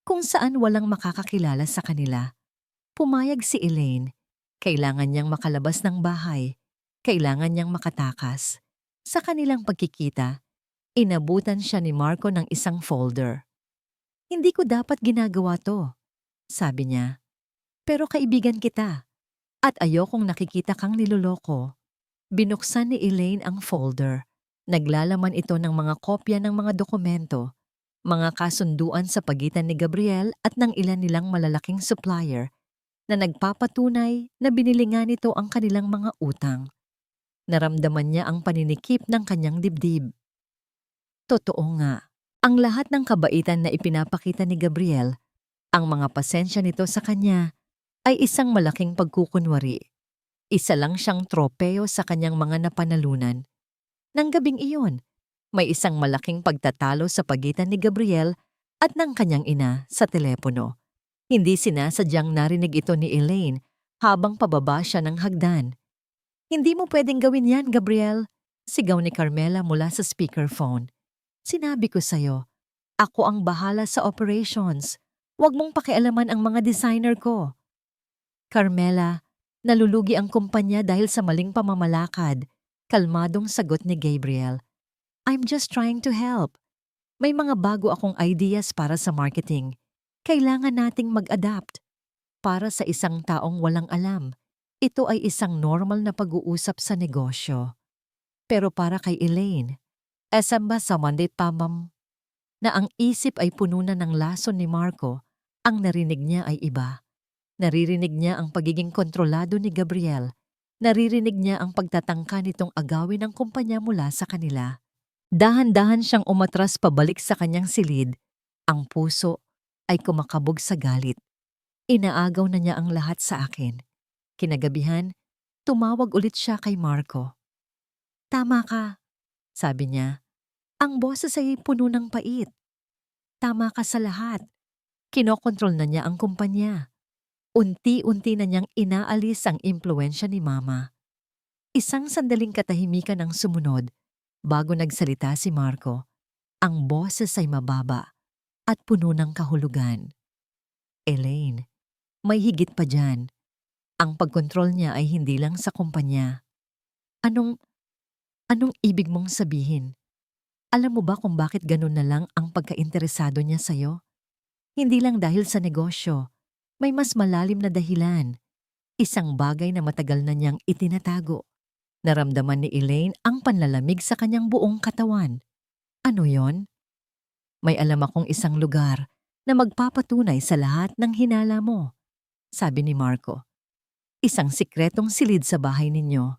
S1: kung saan walang makakakilala sa kanila. Pumayag si Elaine. Kailangan niyang makalabas ng bahay. Kailangan niyang makatakas. Sa kanilang pagkikita, inabutan siya ni Marco ng isang folder. Hindi ko dapat ginagawa to, sabi niya. Pero kaibigan kita at ayokong nakikita kang niloloko. Binuksan ni Elaine ang folder. Naglalaman ito ng mga kopya ng mga dokumento, mga kasunduan sa pagitan ni Gabriel at ng ilan nilang malalaking supplier na nagpapatunay na binili nga nito ang kanilang mga utang. Naramdaman niya ang paninikip ng kanyang dibdib. Totoo nga, ang lahat ng kabaitan na ipinapakita ni Gabriel, ang mga pasensya nito sa kanya, ay isang malaking pagkukunwari. Isa lang siyang tropeo sa kanyang mga napanalunan. Nang gabing iyon, may isang malaking pagtatalo sa pagitan ni Gabriel at ng kanyang ina sa telepono. Hindi sinasadyang narinig ito ni Elaine habang pababa siya ng hagdan. "Hindi mo pwedeng gawin yan, Gabriel," sigaw ni Carmela mula sa speakerphone. "Sinabi ko sa'yo, ako ang bahala sa operations. Huwag mong pakialaman ang mga designer ko." "Carmela, nalulugi ang kumpanya dahil sa maling pamamalakad," kalmadong sagot ni Gabriel. "I'm just trying to help. May mga bago akong ideas para sa marketing. Kailangan nating mag-adapt." Para sa isang taong walang alam, ito ay isang normal na pag-uusap sa negosyo. Pero para kay Elaine, esamba sa Monday pamam, na ang isip ay puno na ng lason ni Marco, ang narinig niya ay iba. Naririnig niya ang pagiging kontrolado ni Gabriel. Naririnig niya ang pagtatangka nitong agawin ang kumpanya mula sa kanila. Dahan-dahan siyang umatras pabalik sa kanyang silid. Ang puso ay kumakabog sa galit. Inaagaw na niya ang lahat sa akin. Kinagabihan, tumawag ulit siya kay Marco. "Tama ka," sabi niya. "Ang boses ay puno ng pait. Tama ka sa lahat." Kinokontrol na niya ang kumpanya. Unti-unti na niyang inaalis ang impluwensya ni Mama. Isang sandaling katahimikan ang sumunod bago nagsalita si Marco. Ang boses ay mababa at puno ng kahulugan. "Elaine, may higit pa dyan. Ang pagkontrol niya ay hindi lang sa kumpanya." Anong ibig mong sabihin? Alam mo ba kung bakit ganun na lang ang pagkainteresado niya sa'yo? Hindi lang dahil sa negosyo. May mas malalim na dahilan. Isang bagay na matagal na niyang itinatago. Naramdaman ni Elaine ang panlalamig sa kanyang buong katawan. "Ano yon?" "May alam akong isang lugar na magpapatunay sa lahat ng hinala mo," sabi ni Marco. "Isang sikretong silid sa bahay ninyo."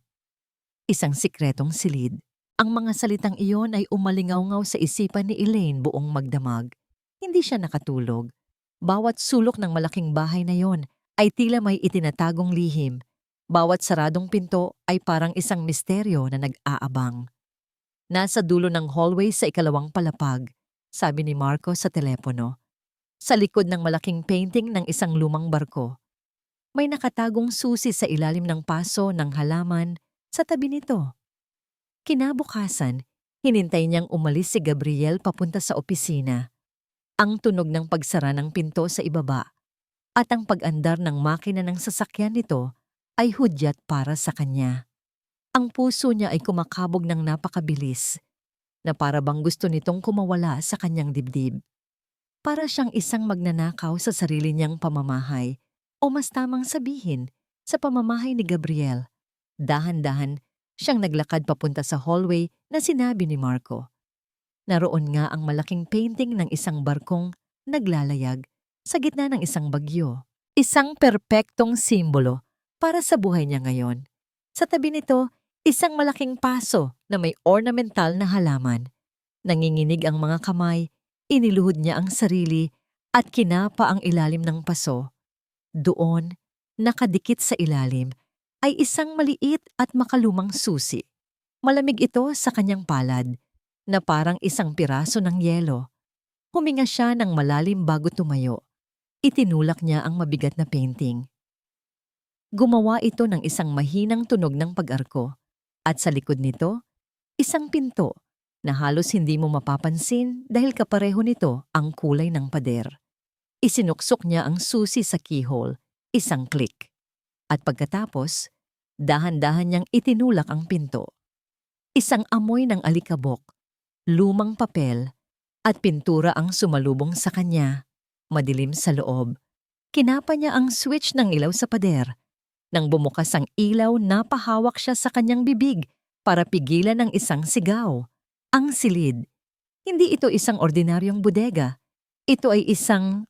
S1: Isang sikretong silid. Ang mga salitang iyon ay umalingaw-ngaw sa isipan ni Elaine buong magdamag. Hindi siya nakatulog. Bawat sulok ng malaking bahay na yon ay tila may itinatagong lihim. Bawat saradong pinto ay parang isang misteryo na nag-aabang. "Nasa dulo ng hallway sa ikalawang palapag," sabi ni Marco sa telepono. "Sa likod ng malaking painting ng isang lumang barko. May nakatagong susi sa ilalim ng paso ng halaman sa tabi nito." Kinabukasan, hinintay niyang umalis si Gabriel papunta sa opisina. Ang tunog ng pagsara ng pinto sa ibaba at ang pag-andar ng makina ng sasakyan nito ay hudyat para sa kanya. Ang puso niya ay kumakabog ng napakabilis, na para bang gusto nitong kumawala sa kanyang dibdib. Para siyang isang magnanakaw sa sarili niyang pamamahay, o mas tamang sabihin, sa pamamahay ni Gabriel. Dahan-dahan siyang naglakad papunta sa hallway na sinabi ni Marco. Naroon nga ang malaking painting ng isang barkong naglalayag sa gitna ng isang bagyo. Isang perpektong simbolo para sa buhay niya ngayon. Sa tabi nito, isang malaking paso na may ornamental na halaman. Nanginginig ang mga kamay, iniluhod niya ang sarili at kinapa ang ilalim ng paso. Doon, nakadikit sa ilalim, ay isang maliit at makalumang susi. Malamig ito sa kanyang palad, na parang isang piraso ng yelo. Huminga siya ng malalim bago tumayo. Itinulak niya ang mabigat na painting. Gumawa ito ng isang mahinang tunog ng pag-arko, at sa likod nito, isang pinto na halos hindi mo mapapansin dahil kapareho nito ang kulay ng pader. Isinuksok niya ang susi sa keyhole, isang click. At pagkatapos, dahan-dahan niyang itinulak ang pinto. Isang amoy ng alikabok, lumang papel, At pintura ang sumalubong sa kanya. Madilim sa loob. Kinapa niya ang switch ng ilaw sa pader. Nang bumukas ang ilaw, napahawak siya sa kanyang bibig para pigilan ang isang sigaw. Ang silid. Hindi ito isang ordinaryong bodega. Ito ay isang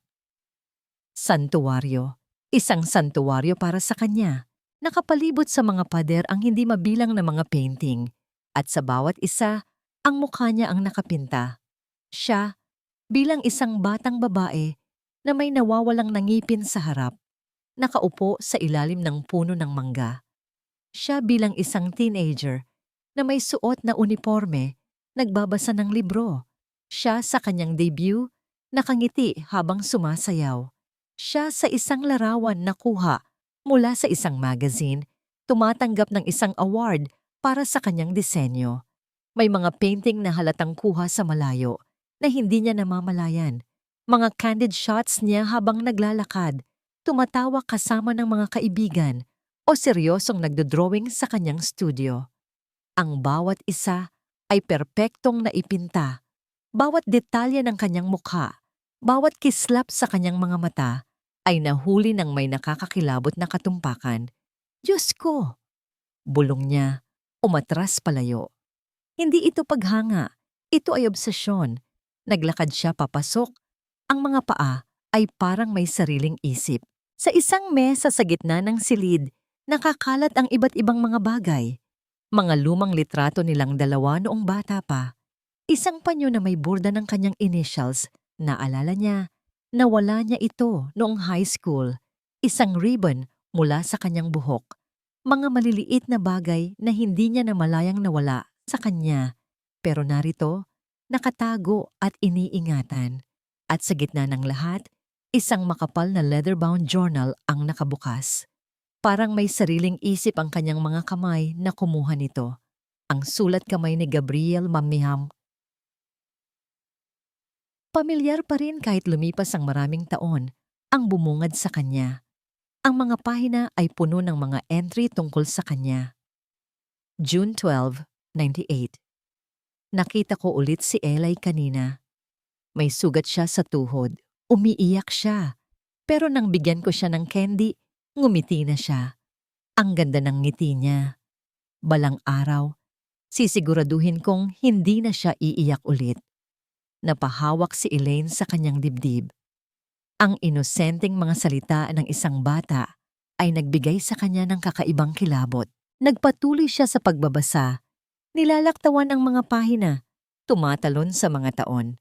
S1: santuwaryo. Isang santuwaryo para sa kanya. Nakapalibot sa mga pader ang hindi mabilang na mga painting. At sa bawat isa, ang mukha niya ang nakapinta. Siya, bilang isang batang babae na may nawawalang nangipin sa harap, nakaupo sa ilalim ng puno ng mangga. Siya bilang isang teenager na may suot na uniforme, nagbabasa ng libro. Siya sa kanyang debut, nakangiti habang sumasayaw. Siya sa isang larawan na kuha mula sa isang magazine, tumatanggap ng isang award para sa kanyang disenyo. May mga painting na halatang kuha sa malayo na hindi niya namamalayan. Mga candid shots niya habang naglalakad, tumatawa kasama ng mga kaibigan o seryosong nagdodrawing sa kanyang studio. Ang bawat isa ay perpektong naipinta. Bawat detalye ng kanyang mukha, bawat kislap sa kanyang mga mata ay nahuli ng may nakakakilabot na katumpakan. Diyos ko! Bulong niya, umatras palayo. Hindi ito paghanga, ito ay obsesyon. Naglakad siya papasok. Ang mga paa ay parang may sariling isip. Sa isang mesa sa gitna ng silid, nakakalat ang iba't ibang mga bagay. Mga lumang litrato nilang dalawa noong bata pa. Isang panyo na may burda ng kanyang initials, naalala niya, nawala niya ito noong high school. Isang ribbon mula sa kanyang buhok. Mga maliliit na bagay na hindi niya namalayang nawala sa kanya. Pero narito, nakatago at iniingatan. At sa gitna ng lahat, isang makapal na leather-bound journal ang nakabukas. Parang may sariling isip ang kanyang mga kamay na kumuha nito. Ang sulat kamay ni Gabriel Mamiham. Pamilyar pa rin kahit lumipas ang maraming taon, ang bumungad sa kanya. Ang mga pahina ay puno ng mga entry tungkol sa kanya. June 12, 98. Nakita ko ulit si Eli kanina. May sugat siya sa tuhod. Umiiyak siya. Pero nang bigyan ko siya ng candy, ngumiti na siya. Ang ganda ng ngiti niya. Balang araw, sisiguraduhin kong hindi na siya iiyak ulit. Napahawak si Elaine sa kanyang dibdib. Ang inosenteng mga salita ng isang bata ay nagbigay sa kanya ng kakaibang kilabot. Nagpatuloy siya sa pagbabasa. Nilalaktawan ang mga pahina. Tumatalon sa mga taon.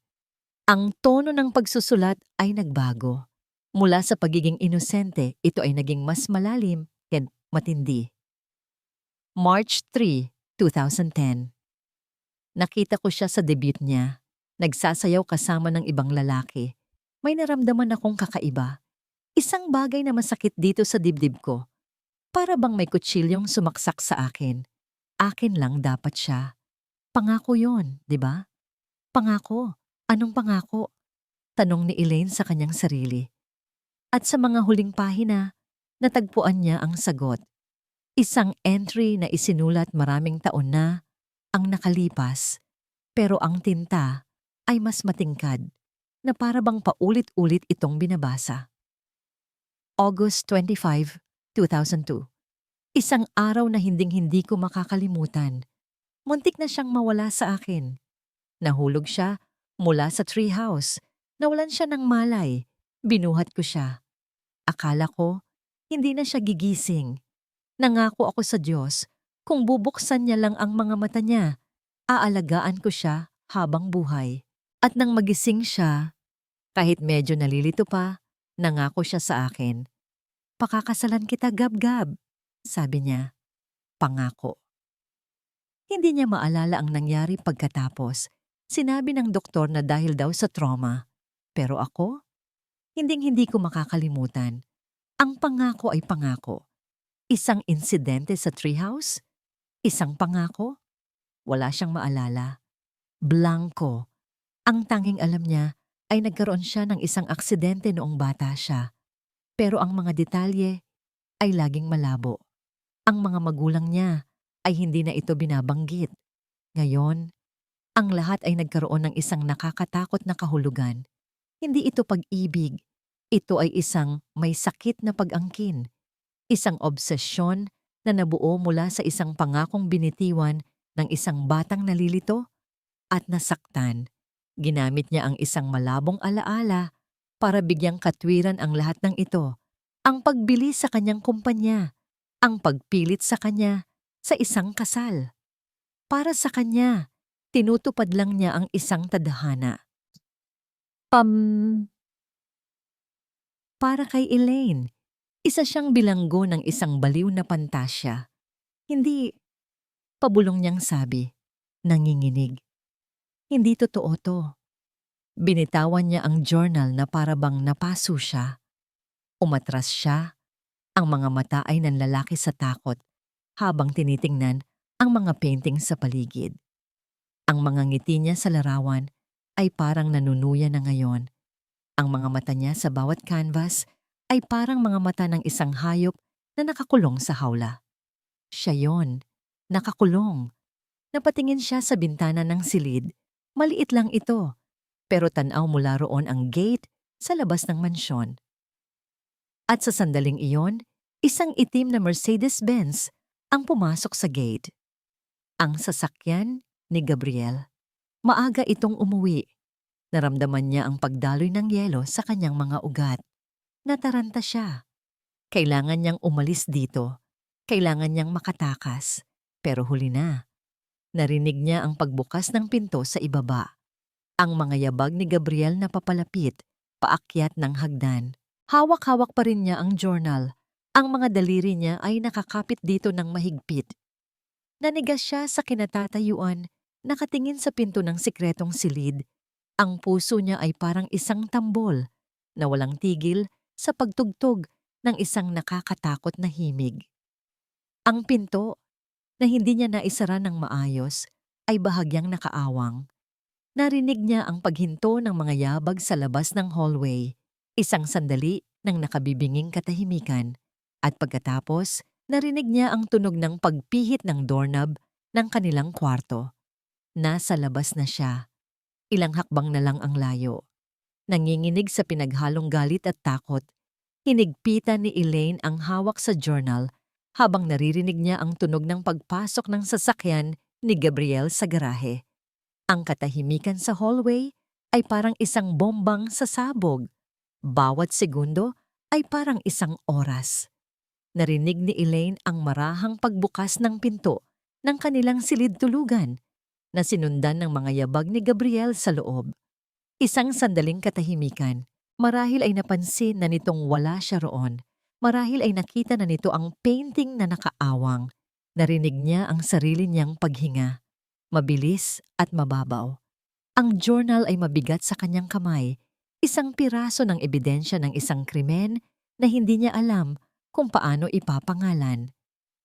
S1: Ang tono ng pagsusulat ay nagbago. Mula sa pagiging inosente, ito ay naging mas malalim at matindi. March 3, 2010. Nakita ko siya sa debut niya. Nagsasayaw kasama ng ibang lalaki. May naramdaman akong kakaiba. Isang bagay na masakit dito sa dibdib ko. Para bang may kutsilyong sumaksak sa akin. Akin lang dapat siya. Pangako yon, di ba? Pangako. Anong pangako? Tanong ni Elaine sa kanyang sarili. At sa mga huling pahina, natagpuan niya ang sagot. Isang entry na isinulat maraming taon na ang nakalipas, pero ang tinta ay mas matingkad na para bang paulit-ulit itong binabasa. August 25, 2002. Isang araw na hinding-hindi ko makakalimutan. Muntik na siyang mawala sa akin. Nahulog siya mula sa treehouse. Nawalan siya ng malay. Binuhat ko siya. Akala ko, hindi na siya gigising. Nangako ako sa Diyos, kung bubuksan niya lang ang mga mata niya, aalagaan ko siya habang buhay. At nang magising siya, kahit medyo nalilito pa, nangako siya sa akin. Pakakasalan kita, Gab-Gab, sabi niya. Pangako. Hindi niya maalala ang nangyari pagkatapos. Sinabi ng doktor na dahil daw sa trauma. Pero ako, hinding-hindi ko makakalimutan. Ang pangako ay pangako. Isang insidente sa treehouse? Isang pangako? Wala siyang maalala. Blanco. Ang tanging alam niya ay nagkaroon siya ng isang aksidente noong bata siya. Pero ang mga detalye ay laging malabo. Ang mga magulang niya ay hindi na ito binabanggit. Ngayon, Ang lahat ay nagkaroon ng isang nakakatakot na kahulugan. Hindi ito pag-ibig. Ito ay isang may sakit na pag-angkin. Isang obsesyon na nabuo mula sa isang pangakong binitiwan ng isang batang nalilito at nasaktan. Ginamit niya ang isang malabong alaala para bigyang katwiran ang lahat ng ito. Ang pagbili sa kanyang kumpanya, ang pagpilit sa kanya sa isang kasal. Para sa kanya, tinutupad lang niya ang isang tadhana. Para kay Elaine, isa siyang bilanggo ng isang baliw na pantasya. Hindi, pabulong niyang sabi, nanginginig. Hindi totoo to. Binitawan niya ang journal na parabang napaso siya. Umatras siya. Ang mga mata ay nanlalaki sa takot habang tinitingnan ang mga painting sa paligid. Ang mga ngiti niya sa larawan ay parang nanunuya na ngayon. Ang mga mata niya sa bawat canvas ay parang mga mata ng isang hayop na nakakulong sa hawla. Siya yon, nakakulong. Napatingin siya sa bintana ng silid. Maliit lang ito, pero tanaw mula roon ang gate sa labas ng mansyon. At sa sandaling iyon, isang itim na Mercedes-Benz ang pumasok sa gate. Ang sasakyan ni Gabriel. Maaga itong umuwi. Naramdaman niya ang pagdaloy ng yelo sa kanyang mga ugat. Nataranta siya. Kailangan niyang umalis dito. Kailangan niyang makatakas. Pero huli na. Narinig niya ang pagbukas ng pinto sa ibaba. Ang mga yabag ni Gabriel na papalapit, paakyat ng hagdan. Hawak-hawak pa rin niya ang journal. Ang mga daliri niya ay nakakapit dito ng mahigpit. Nanigas siya sa kinatatayuan, nakatingin sa pinto ng sikretong silid. Ang puso niya ay parang isang tambol na walang tigil sa pagtugtog ng isang nakakatakot na himig. Ang pinto, na hindi niya naisara ng maayos, ay bahagyang nakaawang. Narinig niya ang paghinto ng mga yabag sa labas ng hallway, isang sandali ng nakabibinging katahimikan, at pagkatapos, narinig niya ang tunog ng pagpihit ng doorknob ng kanilang kwarto. Nasa labas na siya. Ilang hakbang na lang ang layo. Nanginginig sa pinaghalong galit at takot, hinigpitan ni Elaine ang hawak sa journal habang naririnig niya ang tunog ng pagpasok ng sasakyan ni Gabriel sa garahe. Ang katahimikan sa hallway ay parang isang bombang sasabog. Bawat segundo ay parang isang oras. Narinig ni Elaine ang marahang pagbukas ng pinto ng kanilang silid tulugan na sinundan ng mga yabag ni Gabriel sa loob. Isang sandaling katahimikan. Marahil ay napansin na nitong wala siya roon. Marahil ay nakita na nito ang painting na nakaawang. Narinig niya ang sarili niyang paghinga. Mabilis at mababaw. Ang journal ay mabigat sa kanyang kamay. Isang piraso ng ebidensya ng isang krimen na hindi niya alam kung paano ipapangalan.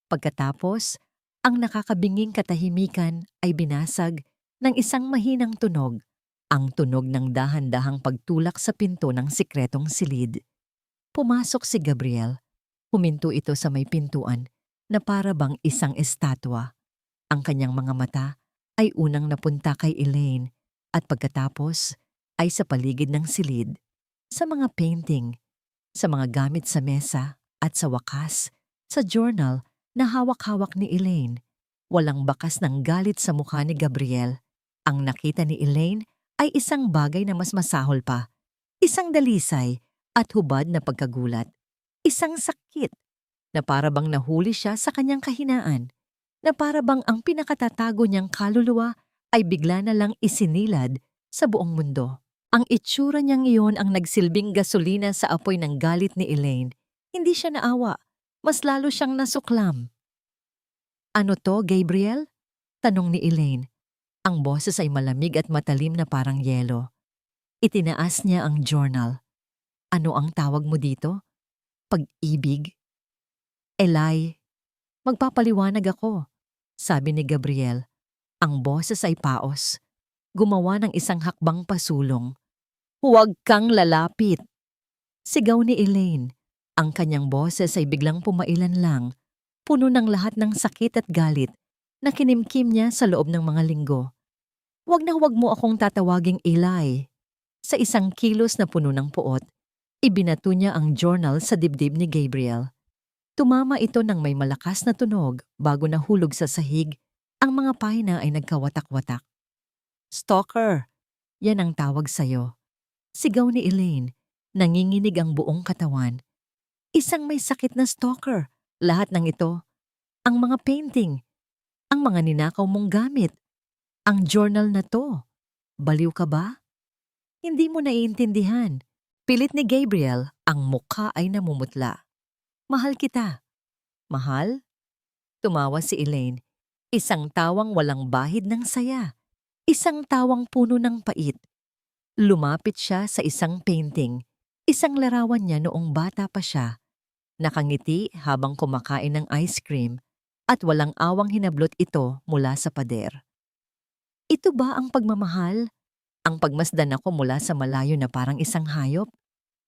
S1: Pagkatapos, ang nakakabinging katahimikan ay binasag ng isang mahinang tunog, ang tunog ng dahan-dahang pagtulak sa pinto ng sikretong silid. Pumasok si Gabriel. Huminto ito sa may pintuan na para bang isang estatwa. Ang kanyang mga mata ay unang napunta kay Elaine at pagkatapos ay sa paligid ng silid, sa mga painting, sa mga gamit sa mesa at sa wakas, sa journal na hawak-hawak ni Elaine. Walang bakas ng galit sa mukha ni Gabriel. Ang nakita ni Elaine ay isang bagay na mas masahol pa. Isang dalisay at hubad na pagkagulat. Isang sakit na parabang nahuli siya sa kanyang kahinaan. Na parabang ang pinakatatago niyang kaluluwa ay bigla na lang isinilad sa buong mundo. Ang itsura niyang iyon ang nagsilbing gasolina sa apoy ng galit ni Elaine. Hindi siya naawa. Mas lalo siyang nasuklam. Ano to, Gabriel? Tanong ni Elaine. Ang boses ay malamig at matalim na parang yelo. Itinaas niya ang journal. Ano ang tawag mo dito? Pag-ibig? Eli, magpapaliwanag ako, sabi ni Gabriel. Ang boses ay paos. Gumawa ng isang hakbang pasulong. Huwag kang lalapit! Sigaw ni Elaine. Ang kanyang boses ay biglang pumailan lang, puno ng lahat ng sakit at galit na kinimkim niya sa loob ng mga linggo. Huwag mo akong tatawaging Eli." Sa isang kilos na puno ng puot, ibinato niya ang journal sa dibdib ni Gabriel. Tumama ito ng may malakas na tunog bago nahulog sa sahig. Ang mga pahina ay nagkawatak-watak. "Stalker, yan ang tawag sa'yo." Sigaw ni Elaine. Nanginginig ang buong katawan. Isang may sakit na stalker. Lahat ng ito. Ang mga painting. Ang mga ninakaw mong gamit. Ang journal na to. Baliw ka ba? Hindi mo naiintindihan. Pilit ni Gabriel, ang mukha ay namumutla. "Mahal kita." "Mahal?" Tumawa si Elaine. Isang tawang walang bahid ng saya. Isang tawang puno ng pait. Lumapit siya sa isang painting. Isang larawan niya noong bata pa siya. Nakangiti habang kumakain ng ice cream at walang awang hinablot ito mula sa pader. "Ito ba ang pagmamahal? Ang pagmasdan ako mula sa malayo na parang isang hayop?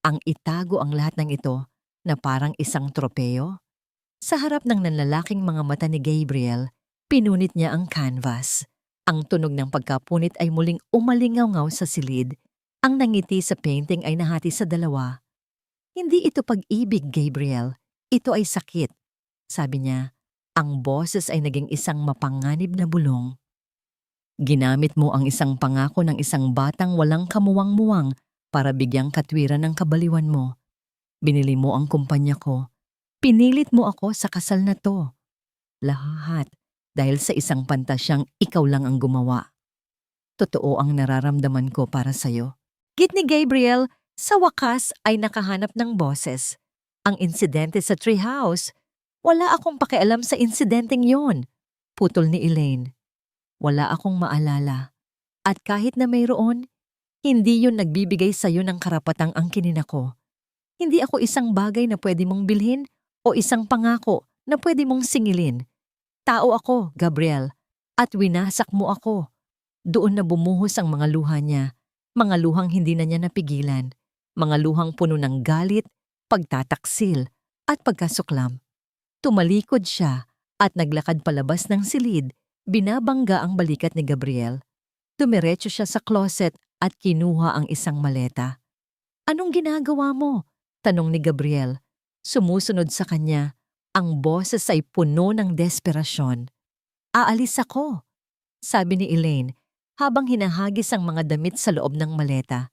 S1: Ang itago ang lahat ng ito na parang isang tropeo?" Sa harap ng nanlalaking mga mata ni Gabriel, pinunit niya ang canvas. Ang tunog ng pagkapunit ay muling umalingaw-ngaw sa silid. Ang nangiti sa painting ay nahati sa dalawa. "Hindi ito pag-ibig, Gabriel. Ito ay sakit." Sabi niya. Ang boses ay naging isang mapanganib na bulong. "Ginamit mo ang isang pangako ng isang batang walang kamuwang-muwang para bigyang katwiran ng kabaliwan mo. Binili mo ang kumpanya ko. Pinilit mo ako sa kasal na to. Lahat dahil sa isang pantasyang ikaw lang ang gumawa. Totoo ang nararamdaman ko para sa'yo." Git ni Gabriel, sa wakas ay nakahanap ng boses. "Ang insidente sa treehouse. Wala akong pakialam sa insidenteng yon." Putol ni Elaine. "Wala akong maalala. At kahit na mayroon, hindi yun nagbibigay sa'yo ng karapatang angkinin ako. Hindi ako isang bagay na pwede mong bilhin o isang pangako na pwede mong singilin. Tao ako, Gabriel, at winasak mo ako." Doon na bumuhos ang mga luha niya, mga luhang hindi na niya napigilan, mga luhang puno ng galit, pagtataksil, at pagkasuklam. Tumalikod siya at naglakad palabas ng silid, binabangga ang balikat ni Gabriel. Dumiretso siya sa closet at kinuha ang isang maleta. "Anong ginagawa mo?" tanong ni Gabriel. Sumusunod sa kanya, ang boses ay puno ng desperasyon. "Aalis ako," sabi ni Elaine habang hinahagis ang mga damit sa loob ng maleta.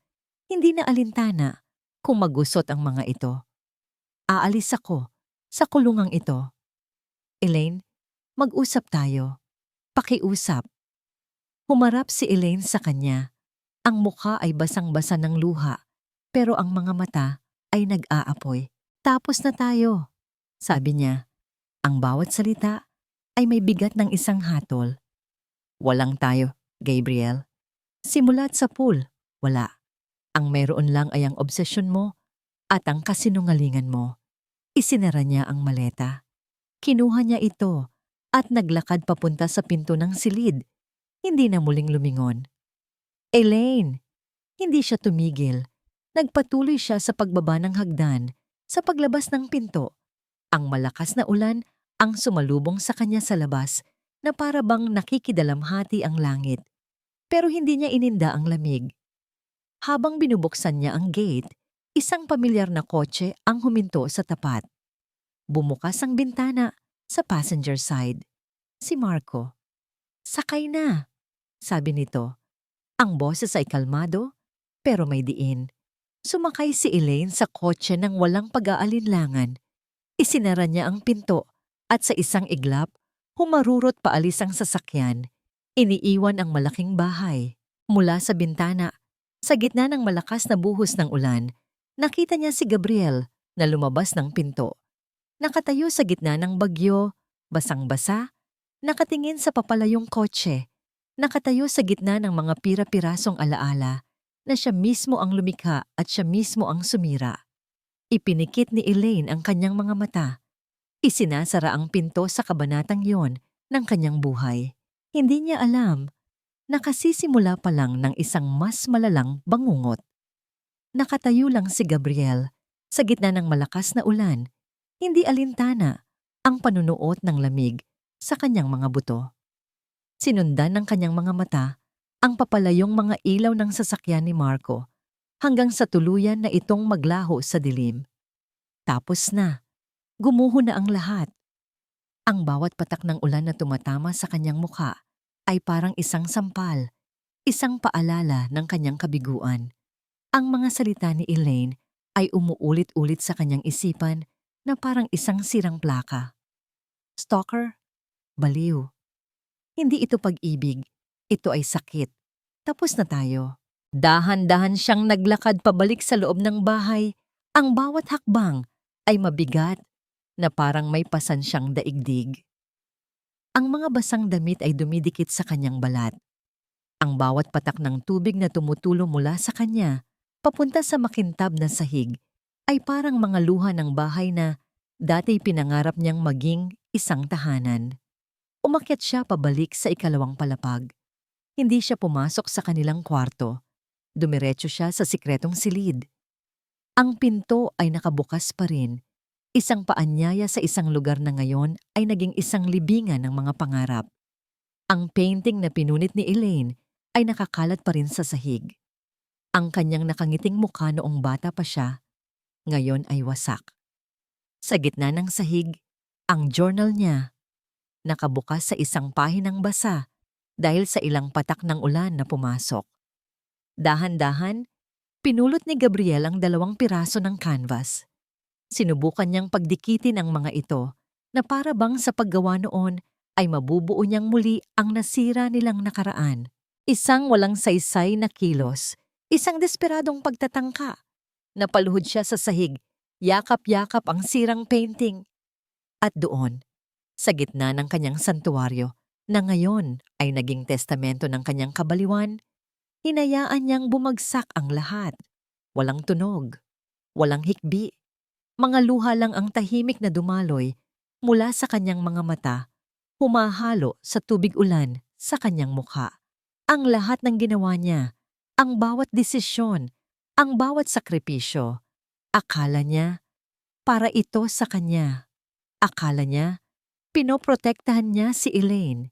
S1: Hindi na alintana kung magusot ang mga ito. "Aalis ako sa kulungang ito." "Elaine, mag-usap tayo. Pakiusap." Humarap si Elaine sa kanya. Ang mukha ay basang-basa ng luha, pero ang mga mata ay nag-aapoy. "Tapos na tayo," sabi niya. Ang bawat salita ay may bigat ng isang hatol. "Walang tayo, Gabriel. Simulat sa pool, wala. Ang meron lang ay ang obsesyon mo at ang kasinungalingan mo." Isinara niya ang maleta. Kinuha niya ito at naglakad papunta sa pinto ng silid. Hindi na muling lumingon. "Elaine!" Hindi siya tumigil. Nagpatuloy siya sa pagbaba ng hagdan, sa paglabas ng pinto. Ang malakas na ulan ang sumalubong sa kanya sa labas na para bang nakikidalamhati ang langit. Pero hindi niya ininda ang lamig. Habang binubuksan niya ang gate, isang pamilyar na kotse ang huminto sa tapat. Bumukas ang bintana sa passenger side. Si Marco. "Sakay na," sabi nito. Ang boses ay kalmado, pero may diin. Sumakay si Elaine sa kotse ng walang pag-aalinlangan. Isinara niya ang pinto at sa isang iglap, humarurot paalis ang sasakyan. Iniiwan ang malaking bahay. Mula sa bintana, sa gitna ng malakas na buhos ng ulan, nakita niya si Gabriel na lumabas ng pinto. Nakatayo sa gitna ng bagyo, basang-basa, nakatingin sa papalayong kotse. Nakatayo sa gitna ng mga pira-pirasong alaala na siya mismo ang lumikha at siya mismo ang sumira. Ipinikit ni Elaine ang kanyang mga mata. Isinasara ang pinto sa kabanatang yon ng kanyang buhay. Hindi niya alam, nakasisimula pa lang ng isang mas malalang bangungot. Nakatayo lang si Gabriel sa gitna ng malakas na ulan. Hindi alintana ang panunuot ng lamig sa kanyang mga buto. Sinundan ng kanyang mga mata ang papalayong mga ilaw ng sasakyan ni Marco hanggang sa tuluyan na itong maglaho sa dilim. Tapos na, gumuho na ang lahat. Ang bawat patak ng ulan na tumatama sa kanyang mukha ay parang isang sampal, isang paalala ng kanyang kabiguan. Ang mga salita ni Elaine ay umuulit-ulit sa kanyang isipan na parang isang sirang plaka. Stalker? Baliw. Hindi ito pag-ibig, ito ay sakit. Tapos na tayo. Dahan-dahan siyang naglakad pabalik sa loob ng bahay. Ang bawat hakbang ay mabigat na parang may pasan siyang daigdig. Ang mga basang damit ay dumidikit sa kanyang balat. Ang bawat patak ng tubig na tumutulo mula sa kanya, papunta sa makintab na sahig, ay parang mga luha ng bahay na dati pinangarap niyang maging isang tahanan. Umakyat siya pabalik sa ikalawang palapag. Hindi siya pumasok sa kanilang kwarto. Dumiretso siya sa sikretong silid. Ang pinto ay nakabukas pa rin. Isang paanyaya sa isang lugar na ngayon ay naging isang libingan ng mga pangarap. Ang painting na pinunit ni Elaine ay nakakalat pa rin sa sahig. Ang kanyang nakangiting mukha noong bata pa siya, ngayon ay wasak. Sa gitna ng sahig, ang journal niya, nakabukas sa isang pahinang basa dahil sa ilang patak ng ulan na pumasok. Dahan-dahan, pinulot ni Gabriel ang 2 piraso ng canvas. Sinubukan niyang pagdikitin ang mga ito na para bang sa paggawa noon ay mabubuo niyang muli ang nasira nilang nakaraan. Isang walang saysay na kilos, isang desperadong pagtatangka. Napaluhod siya sa sahig, yakap-yakap ang sirang painting. At doon, sa gitna ng kanyang santuwaryo, na ngayon ay naging testamento ng kanyang kabaliwan, hinayaan niyang bumagsak ang lahat. Walang tunog, walang hikbi. Mga luha lang ang tahimik na dumaloy mula sa kanyang mga mata, humahalo sa tubig ulan sa kanyang mukha. Ang lahat ng ginawa niya, ang bawat desisyon, ang bawat sakripisyo, akala niya, para ito sa kanya. Akala niya, pinoprotektahan niya si Elaine.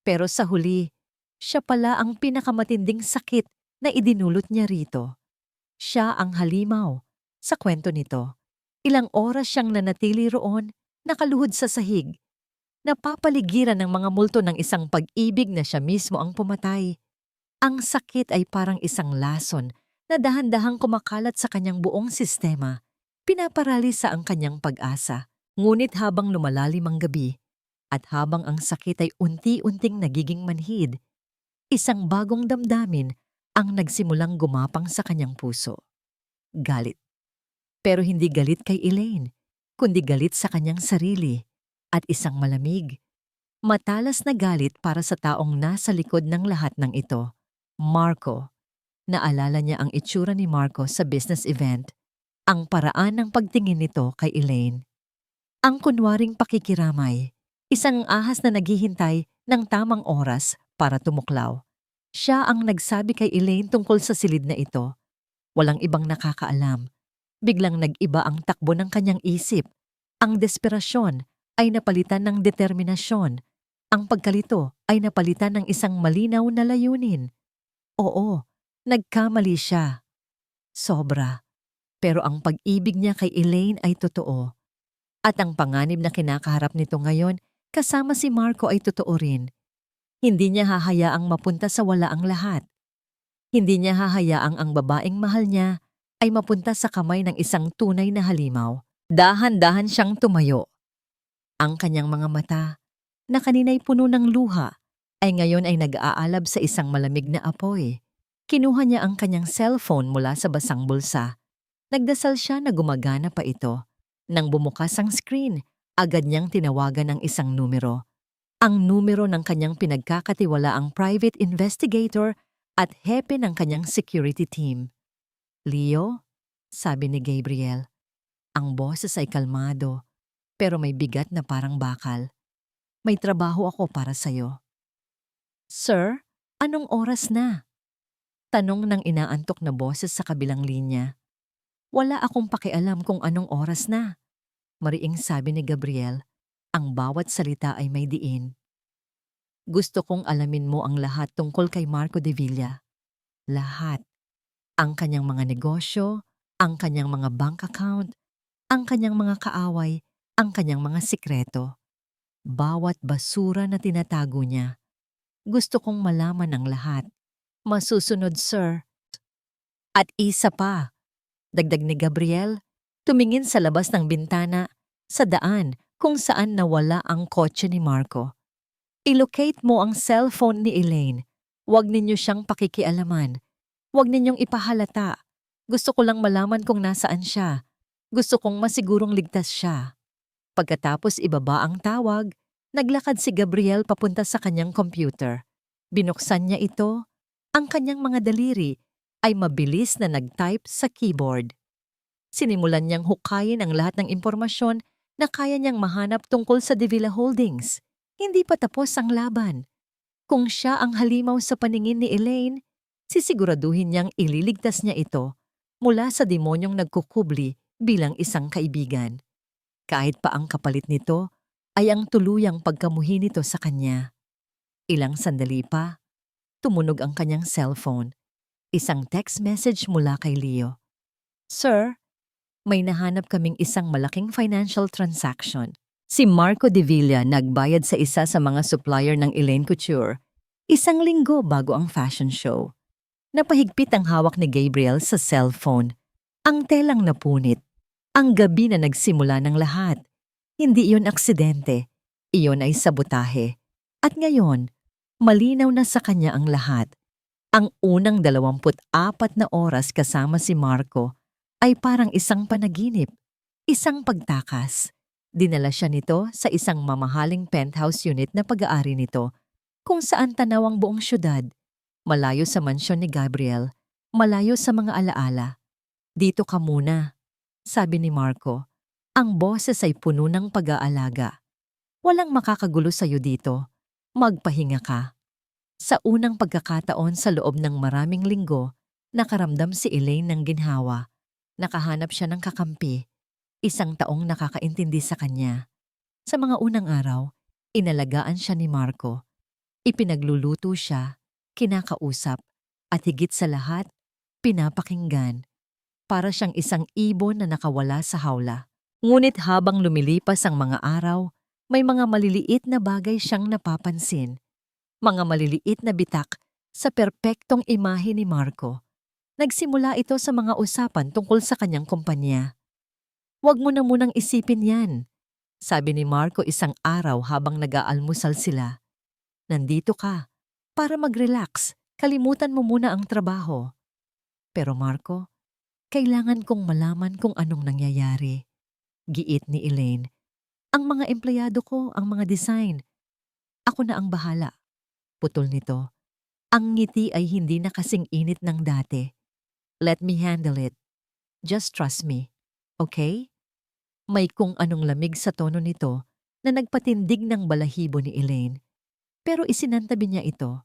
S1: Pero sa huli, siya pala ang pinakamatinding sakit na idinulot niya rito. Siya ang halimaw. Sa kwento nito, ilang oras siyang nanatili roon, nakaluhod sa sahig. Napapaligiran ng mga multo ng isang pag-ibig na siya mismo ang pumatay. Ang sakit ay parang isang lason na dahan-dahang kumakalat sa kanyang buong sistema. Pinaparalisa ang kanyang pag-asa. Ngunit habang lumalalim ang gabi, at habang ang sakit ay unti-unting nagiging manhid, isang bagong damdamin ang nagsimulang gumapang sa kanyang puso. Galit. Pero hindi galit kay Elaine, kundi galit sa kanyang sarili at isang malamig, matalas na galit para sa taong nasa likod ng lahat ng ito. Marco. Naalala niya ang itsura ni Marco sa business event, ang paraan ng pagtingin nito kay Elaine. Ang kunwaring pakikiramay, isang ahas na naghihintay ng tamang oras para tumuklaw. Siya ang nagsabi kay Elaine tungkol sa silid na ito. Walang ibang nakakaalam. Biglang nag-iba ang takbo ng kanyang isip. Ang desperasyon ay napalitan ng determinasyon. Ang pagkalito ay napalitan ng isang malinaw na layunin. Oo, nagkamali siya. Sobra. Pero ang pag-ibig niya kay Elaine ay totoo. At ang panganib na kinakaharap nito ngayon kasama si Marco ay totoo rin. Hindi niya hahayaang mapunta sa wala ang lahat. Hindi niya hahayaang ang babaeng mahal niya ay mapunta sa kamay ng isang tunay na halimaw. Dahan-dahan siyang tumayo. Ang kanyang mga mata, na kanina'y puno ng luha, ay ngayon ay nag-aalab sa isang malamig na apoy. Kinuha niya ang kanyang cellphone mula sa basang bulsa. Nagdasal siya na gumagana pa ito. Nang bumukas ang screen, agad niyang tinawagan ang isang numero. Ang numero ng kanyang pinagkakatiwalaang private investigator at hepe ng kanyang security team. Leo, sabi ni Gabriel. Ang boses ay kalmado, pero may bigat na parang bakal. May trabaho ako para sa'yo. Sir, anong oras na? Tanong ng inaantok na boses sa kabilang linya. Wala akong pakialam kung anong oras na. Mariing sabi ni Gabriel, ang bawat salita ay may diin. Gusto kong alamin mo ang lahat tungkol kay Marco de Villa. Lahat. Ang kanyang mga negosyo, ang kanyang mga bank account, ang kanyang mga kaaway, ang kanyang mga sikreto. Bawat basura na tinatago niya. Gusto kong malaman ang lahat. Masusunod, sir. At isa pa, dagdag ni Gabriel, tumingin sa labas ng bintana, sa daan kung saan nawala ang kotse ni Marco. I-locate mo ang cellphone ni Elaine. Huwag ninyo siyang pakikialaman. Huwag ninyong ipahalata. Gusto ko lang malaman kung nasaan siya. Gusto kong masigurong ligtas siya. Pagkatapos ibaba ang tawag, naglakad si Gabriel papunta sa kanyang computer. Binuksan niya ito. Ang kanyang mga daliri ay mabilis na nag-type sa keyboard. Sinimulan niyang hukayin ang lahat ng impormasyon na kaya niyang mahanap tungkol sa De Villa Holdings. Hindi pa tapos ang laban. Kung siya ang halimaw sa paningin ni Elaine, sisiguraduhin niyang ililigtas niya ito mula sa demonyong nagkukubli bilang isang kaibigan. Kahit pa ang kapalit nito ay ang tuluyang pagkamuhi nito sa kanya. Ilang sandali pa, tumunog ang kanyang cellphone. Isang text message mula kay Leo. Sir, may nahanap kaming isang malaking financial transaction. Si Marco de Villa nagbayad sa isa sa mga supplier ng Elaine Couture 1 linggo bago ang fashion show. Napahigpit ang hawak ni Gabriel sa cellphone. Ang telang napunit. Ang gabi na nagsimula ng lahat. Hindi iyon aksidente. Iyon ay sabotahe. At ngayon, malinaw na sa kanya ang lahat. Ang unang 24 na oras kasama si Marco ay parang isang panaginip, isang pagtakas. Dinala siya nito sa isang mamahaling penthouse unit na pag-aari nito, kung saan tanaw ang buong syudad, malayo sa mansyon ni Gabriel, malayo sa mga alaala. Dito ka muna, sabi ni Marco. Ang boses ay puno ng pag-aalaga. Walang makakagulo sa'yo dito. Magpahinga ka. Sa unang pagkakataon sa loob ng maraming linggo, nakaramdam si Elaine ng ginhawa. Nakahanap siya ng kakampi, isang taong nakakaintindi sa kanya. Sa mga unang araw, inalagaan siya ni Marco. Ipinagluluto siya, kinakausap, at higit sa lahat, pinapakinggan. Para siyang isang ibon na nakawala sa hawla. Ngunit habang lumilipas ang mga araw, may mga maliliit na bagay siyang napapansin. Mga maliliit na bitak sa perpektong imahe ni Marco. Nagsimula ito sa mga usapan tungkol sa kanyang kumpanya. Huwag mo na munang isipin yan, sabi ni Marco isang araw habang nag-aalmusal sila. Nandito ka, para mag-relax, kalimutan mo muna ang trabaho. Pero Marco, kailangan kong malaman kung anong nangyayari. Giit ni Elaine. Ang mga empleyado ko, ang mga design. Ako na ang bahala. Putol nito. Ang ngiti ay hindi na kasing init ng dati. Let me handle it. Just trust me. Okay? May kung anong lamig sa tono nito na nagpatindig ng balahibo ni Elaine. Pero isinantabi niya ito.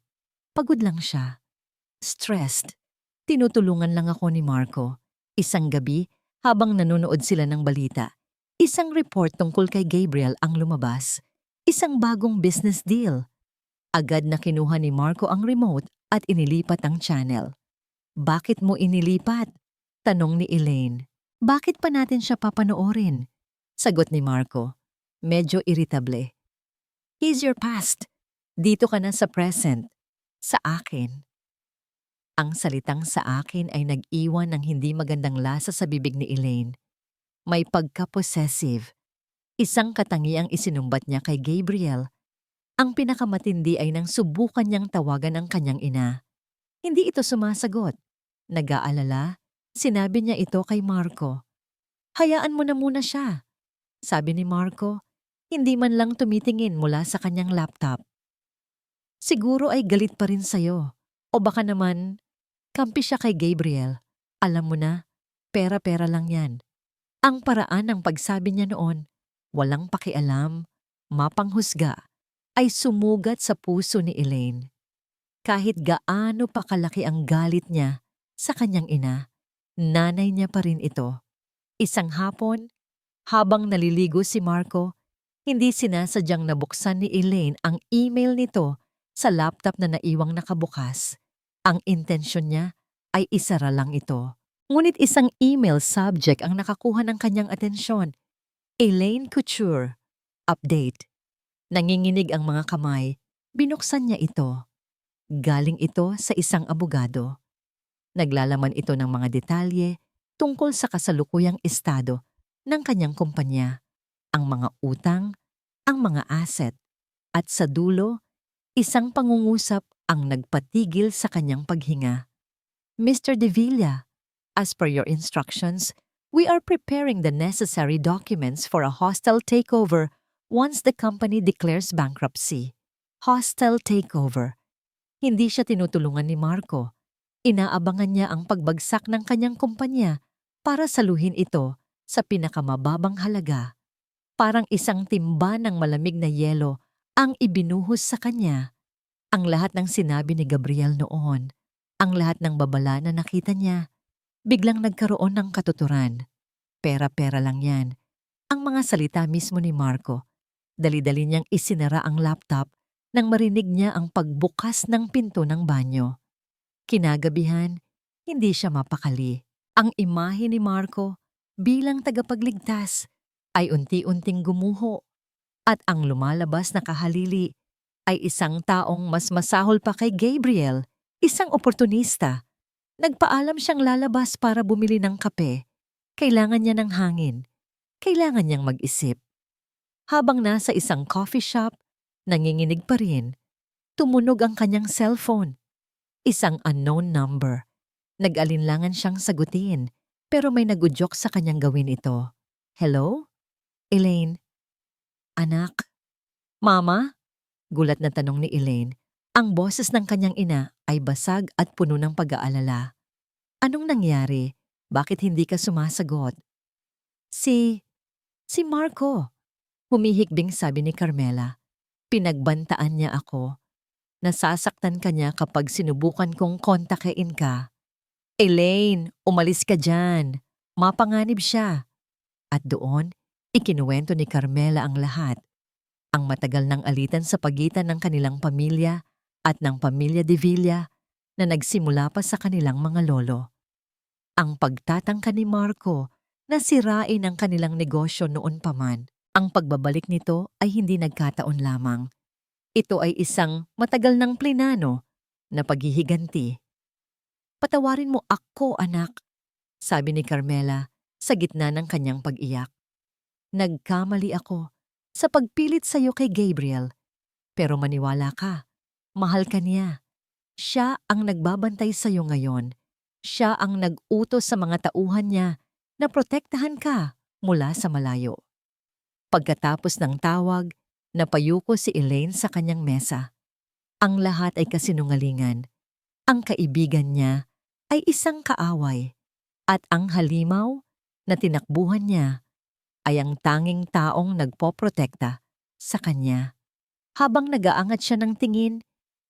S1: Pagod lang siya. Stressed. Tinutulungan lang ako ni Marco. Isang gabi, habang nanonood sila ng balita, isang report tungkol kay Gabriel ang lumabas. Isang bagong business deal. Agad na kinuha ni Marco ang remote at inilipat ang channel. Bakit mo inilipat? Tanong ni Elaine. Bakit pa natin siya papanoorin? Sagot ni Marco. Medyo irritable. He's your past. Dito ka na sa present. Sa akin. Ang salitang sa akin ay nag-iwan ng hindi magandang lasa sa bibig ni Elaine. May pagka-possessive. Isang katangiang isinumbat niya kay Gabriel. Ang pinakamatindi ay nang subukan niyang tawagan ang kanyang ina. Hindi ito sumasagot. Nag-aalala, sinabi niya ito kay Marco. Hayaan mo na muna siya. Sabi ni Marco, hindi man lang tumitingin mula sa kanyang laptop. Siguro ay galit pa rin sa'yo. O baka naman, kampi siya kay Gabriel. Alam mo na, pera-pera lang yan. Ang paraan ng pagsabi niya noon, walang pakialam, mapanghusga, ay sumugat sa puso ni Elaine. Kahit gaano pa kalaki ang galit niya sa kanyang ina, nanay niya pa rin ito. Isang hapon, habang naliligo si Marco, hindi sinasadyang nabuksan ni Elaine ang email nito sa laptop na naiwang nakabukas. Ang intensyon niya ay isara lang ito. Ngunit isang email subject ang nakakuha ng kanyang atensyon. Elaine Couture. Update. Nanginginig ang mga kamay. Binuksan niya ito. Galing ito sa isang abogado. Naglalaman ito ng mga detalye tungkol sa kasalukuyang estado ng kanyang kumpanya, ang mga utang, ang mga asset, at sa dulo, isang pangungusap ang nagpatigil sa kanyang paghinga. Mr. De Villa, as per your instructions, we are preparing the necessary documents for a hostile takeover once the company declares bankruptcy. Hostile takeover. Hindi siya tinutulungan ni Marco. Inaabangan niya ang pagbagsak ng kanyang kumpanya para saluhin ito sa pinakamababang halaga. Parang isang timba ng malamig na yelo ang ibinuhos sa kanya. Ang lahat ng sinabi ni Gabriel noon, ang lahat ng babala na nakita niya, biglang nagkaroon ng katuturan. Pera-pera lang yan. Ang mga salita mismo ni Marco, dali-dali niyang isinara ang laptop nang marinig niya ang pagbukas ng pinto ng banyo. Kinagabihan, hindi siya mapakali. Ang imahe ni Marco bilang tagapagligtas ay unti-unting gumuho at ang lumalabas na kahalili ay isang taong mas masahol pa kay Gabriel, isang oportunista. Nagpaalam siyang lalabas para bumili ng kape. Kailangan niya ng hangin. Kailangan niyang mag-isip. Habang nasa isang coffee shop, nanginginig pa rin. Tumunog ang kanyang cellphone. Isang unknown number. Nag-alinlangan siyang sagutin, pero may nagudyok sa kanyang gawin ito. Hello? Elaine? Anak? Mama? Gulat na tanong ni Elaine. Ang boses ng kanyang ina ay basag at puno ng pag-aalala. Anong nangyari? Bakit hindi ka sumasagot? Si Marco. Humihikbing sabi ni Carmela. Pinagbantaan niya ako. Nasasaktan ka niya kapag sinubukan kong kontakin ka. Elaine, umalis ka dyan. Mapanganib siya. At doon, ikinuwento ni Carmela ang lahat. Ang matagal ng alitan sa pagitan ng kanilang pamilya at ng pamilya De Villa na nagsimula pa sa kanilang mga lolo. Ang pagtatangka ni Marco na sirain ang kanilang negosyo noon pa man. Ang pagbabalik nito ay hindi nagkataon lamang. Ito ay isang matagal ng plinano na paghihiganti. Patawarin mo ako, anak, sabi ni Carmela sa gitna ng kanyang pag-iyak. Nagkamali ako sa pagpilit sa iyo kay Gabriel. Pero maniwala ka, mahal ka niya. Siya ang nagbabantay sa iyo ngayon. Siya ang nag-utos sa mga tauhan niya na protektahan ka mula sa malayo. Pagkatapos ng tawag, napayuko si Elaine sa kanyang mesa. Ang lahat ay kasinungalingan. Ang kaibigan niya ay isang kaaway. At ang halimaw na tinakbuhan niya ay ang tanging taong nagpoprotekta sa kanya. Habang nagaangat siya ng tingin,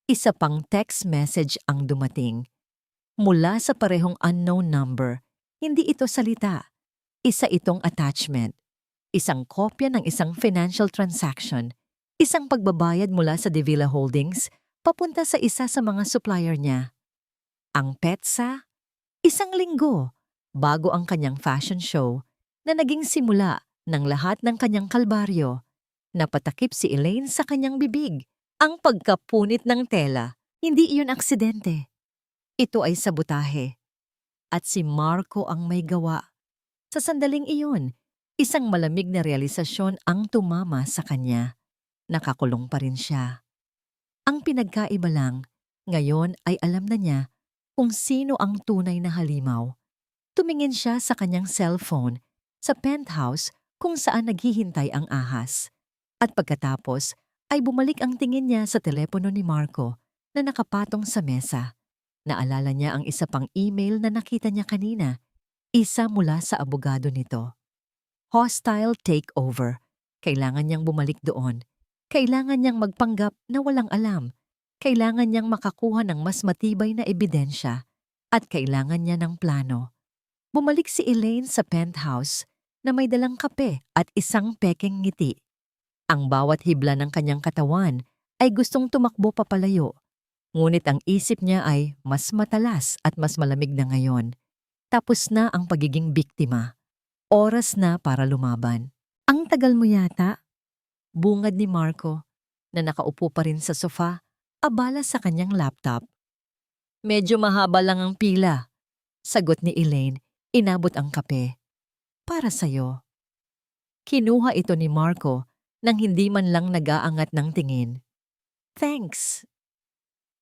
S1: isa pang text message ang dumating. Mula sa parehong unknown number, hindi ito salita. Isa itong attachment. Isang kopya ng isang financial transaction. Isang pagbabayad mula sa De Villa Holdings papunta sa isa sa mga supplier niya. Ang petsa, isang linggo bago ang kanyang fashion show na naging simula ng lahat ng kanyang kalbaryo. Napatakip si Elaine sa kanyang bibig. Ang pagkapunit ng tela, hindi iyon aksidente. Ito ay sabotahe. At si Marco ang may gawa. Sa sandaling iyon, isang malamig na realisasyon ang tumama sa kanya. Nakakulong pa rin siya. Ang pinagkaiba lang, ngayon ay alam na niya kung sino ang tunay na halimaw. Tumingin siya sa kanyang cellphone sa penthouse kung saan naghihintay ang ahas. At pagkatapos ay bumalik ang tingin niya sa telepono ni Marco na nakapatong sa mesa. Naalala niya ang isa pang email na nakita niya kanina, isa mula sa abogado nito. Hostile takeover. Kailangan niyang bumalik doon. Kailangan niyang magpanggap na walang alam. Kailangan niyang makakuha ng mas matibay na ebidensya. At kailangan niya ng plano. Bumalik si Elaine sa penthouse na may dalang kape at isang pekeng ngiti. Ang bawat hibla ng kanyang katawan ay gustong tumakbo papalayo. Ngunit ang isip niya ay mas matalas at mas malamig na ngayon. Tapos na ang pagiging biktima. Oras na para lumaban. Ang tagal mo yata, bungad ni Marco na nakaupo pa rin sa sofa, abala sa kanyang laptop. Medyo mahaba lang ang pila, sagot ni Elaine, inabot ang kape. Para sa'yo. Kinuha ito ni Marco nang hindi man lang nag-aangat ng tingin. Thanks.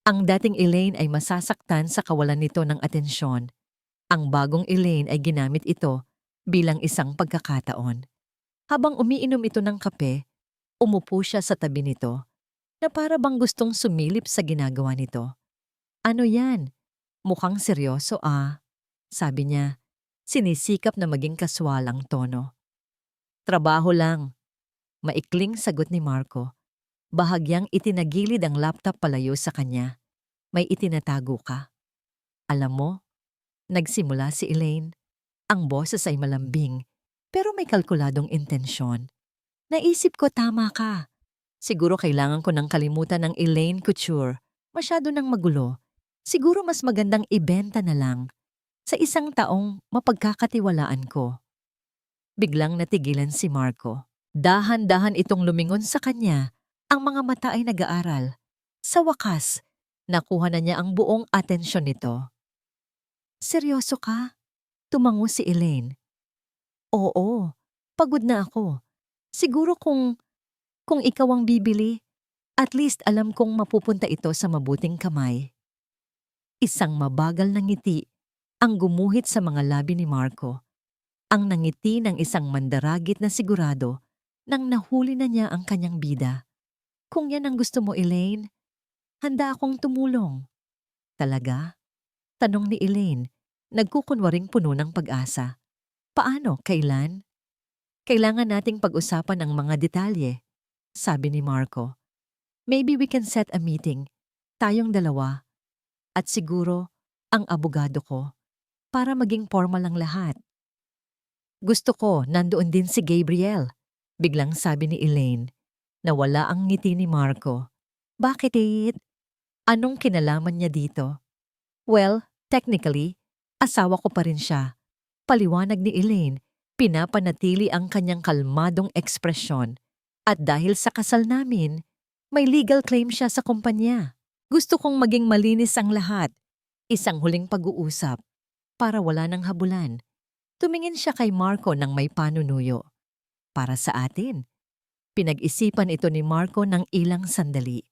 S1: Ang dating Elaine ay masasaktan sa kawalan nito ng atensyon. Ang bagong Elaine ay ginamit ito bilang isang pagkakataon. Habang umiinom ito ng kape, umupo siya sa tabi nito na para bang gustong sumilip sa ginagawa nito. Ano yan? Mukhang seryoso sabi niya, sinisikap na maging kaswal ang tono. Trabaho lang, maikling sagot ni Marco. Bahagyang itinagilid ang laptop palayo sa kanya. May itinatago ka. Alam mo, nagsimula si Elaine. Ang boses ay malambing, pero may kalkuladong intensyon. Naisip ko tama ka. Siguro kailangan ko nang kalimutan ng Elaine Couture. Masyado nang magulo. Siguro mas magandang ibenta na lang. Sa isang taong mapagkakatiwalaan ko. Biglang natigilan si Marco. Dahan-dahan itong lumingon sa kanya. Ang mga mata ay nag-aaral. Sa wakas, nakuha na niya ang buong atensyon nito. Seryoso ka? Tumango si Elaine. Oo, pagod na ako. Siguro kung ikaw ang bibili, at least alam kong mapupunta ito sa mabuting kamay. Isang mabagal na ngiti ang gumuhit sa mga labi ni Marco. Ang nangiti ng isang mandaragit na sigurado nang nahuli na niya ang kanyang bida. Kung yan ang gusto mo, Elaine, handa akong tumulong. Talaga? Tanong ni Elaine, nagkukunwaring puno ng pag-asa. Paano? Kailan? Kailangan nating pag-usapan ang mga detalye, sabi ni Marco. Maybe we can set a meeting, tayong dalawa, at siguro ang abogado ko, para maging formal ang lahat. Gusto ko nandoon din si Gabriel, biglang sabi ni Elaine. Nawala ang ngiti ni Marco. Bakit? Anong kinalaman niya dito? Well, technically, asawa ko pa rin siya. Paliwanag ni Elaine, pinapanatili ang kanyang kalmadong ekspresyon. At dahil sa kasal namin, may legal claim siya sa kumpanya. Gusto kong maging malinis ang lahat. Isang huling pag-uusap. Para wala ng habulan. Tumingin siya kay Marco nang may panunuyo. Para sa atin. Pinag-isipan ito ni Marco ng ilang sandali.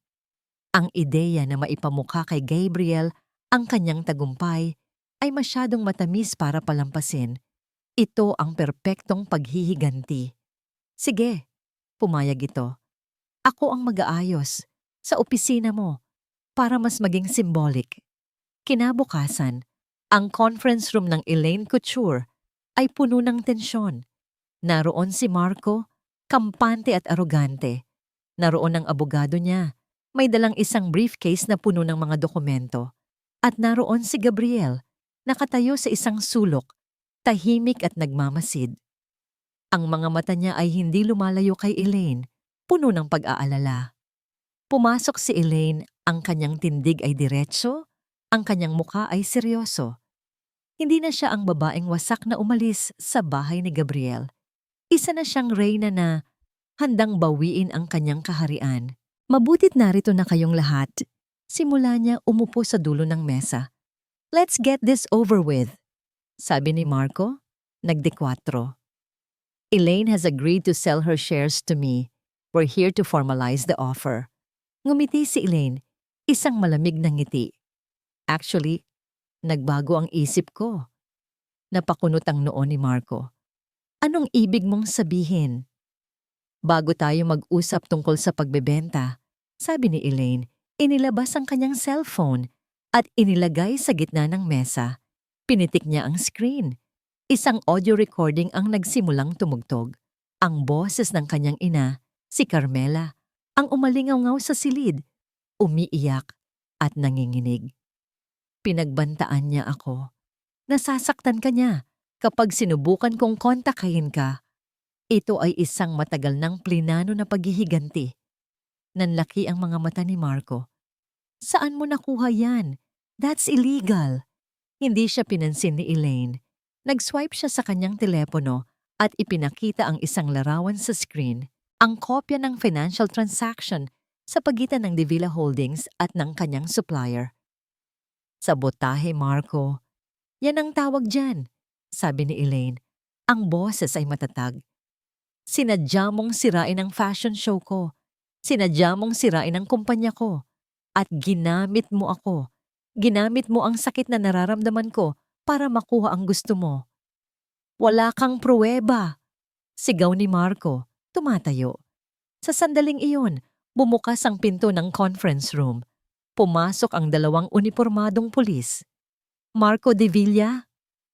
S1: Ang ideya na maipamukha kay Gabriel ang kanyang tagumpay ay masyadong matamis para palampasin. Ito ang perpektong paghihiganti. Sige, pumayag ito. Ako ang mag-aayos sa opisina mo para mas maging symbolic. Kinabukasan, ang conference room ng Elaine Couture ay puno ng tensyon. Naroon si Marco, kampante at arogante. Naroon ang abogado niya. May dalang isang briefcase na puno ng mga dokumento. At naroon si Gabriel, nakatayo sa isang sulok, tahimik at nagmamasid. Ang mga mata niya ay hindi lumalayo kay Elaine, puno ng pag-aalala. Pumasok si Elaine, ang kanyang tindig ay diretso, ang kanyang mukha ay seryoso. Hindi na siya ang babaeng wasak na umalis sa bahay ni Gabriel. Isa na siyang reyna na handang bawiin ang kanyang kaharian. Mabutit narito na kayong lahat. Simula niya umupo sa dulo ng mesa. Let's get this over with, sabi ni Marco, nagdekwatro. Elaine has agreed to sell her shares to me. We're here to formalize the offer. Ngumiti si Elaine, isang malamig na ngiti. Actually, nagbago ang isip ko. Napakunot ang noo ni Marco. Anong ibig mong sabihin? Bago tayo mag-usap tungkol sa pagbebenta, sabi ni Elaine, inilabas ang kanyang cellphone at inilagay sa gitna ng mesa. Pinitik niya ang screen. Isang audio recording ang nagsimulang tumugtog. Ang boses ng kanyang ina, si Carmela, ang umalingaw-ngaw sa silid, umiiyak at nanginginig. Pinagbantaan niya ako. Nasasaktan ka niya kapag sinubukan kong kontakin ka. Ito ay isang matagal ng plinano na paghihiganti. Nanlaki ang mga mata ni Marco. Saan mo nakuha yan? That's illegal. Hindi siya pinansin ni Elaine. Nag-swipe siya sa kanyang telepono at ipinakita ang isang larawan sa screen, ang kopya ng financial transaction sa pagitan ng Devilla Holdings at ng kanyang supplier. Sabotahe, Marco. Yan ang tawag dyan, sabi ni Elaine. Ang boses ay matatag. Sinadya mong sirain ang fashion show ko. Sinadya mong sirain ang kumpanya ko. At ginamit mo ako. Ginamit mo ang sakit na nararamdaman ko para makuha ang gusto mo. Wala kang pruweba, sigaw ni Marco, tumatayo. Sa sandaling iyon, bumukas ang pinto ng conference room. Pumasok ang dalawang unipormadong pulis. Marco de Villa?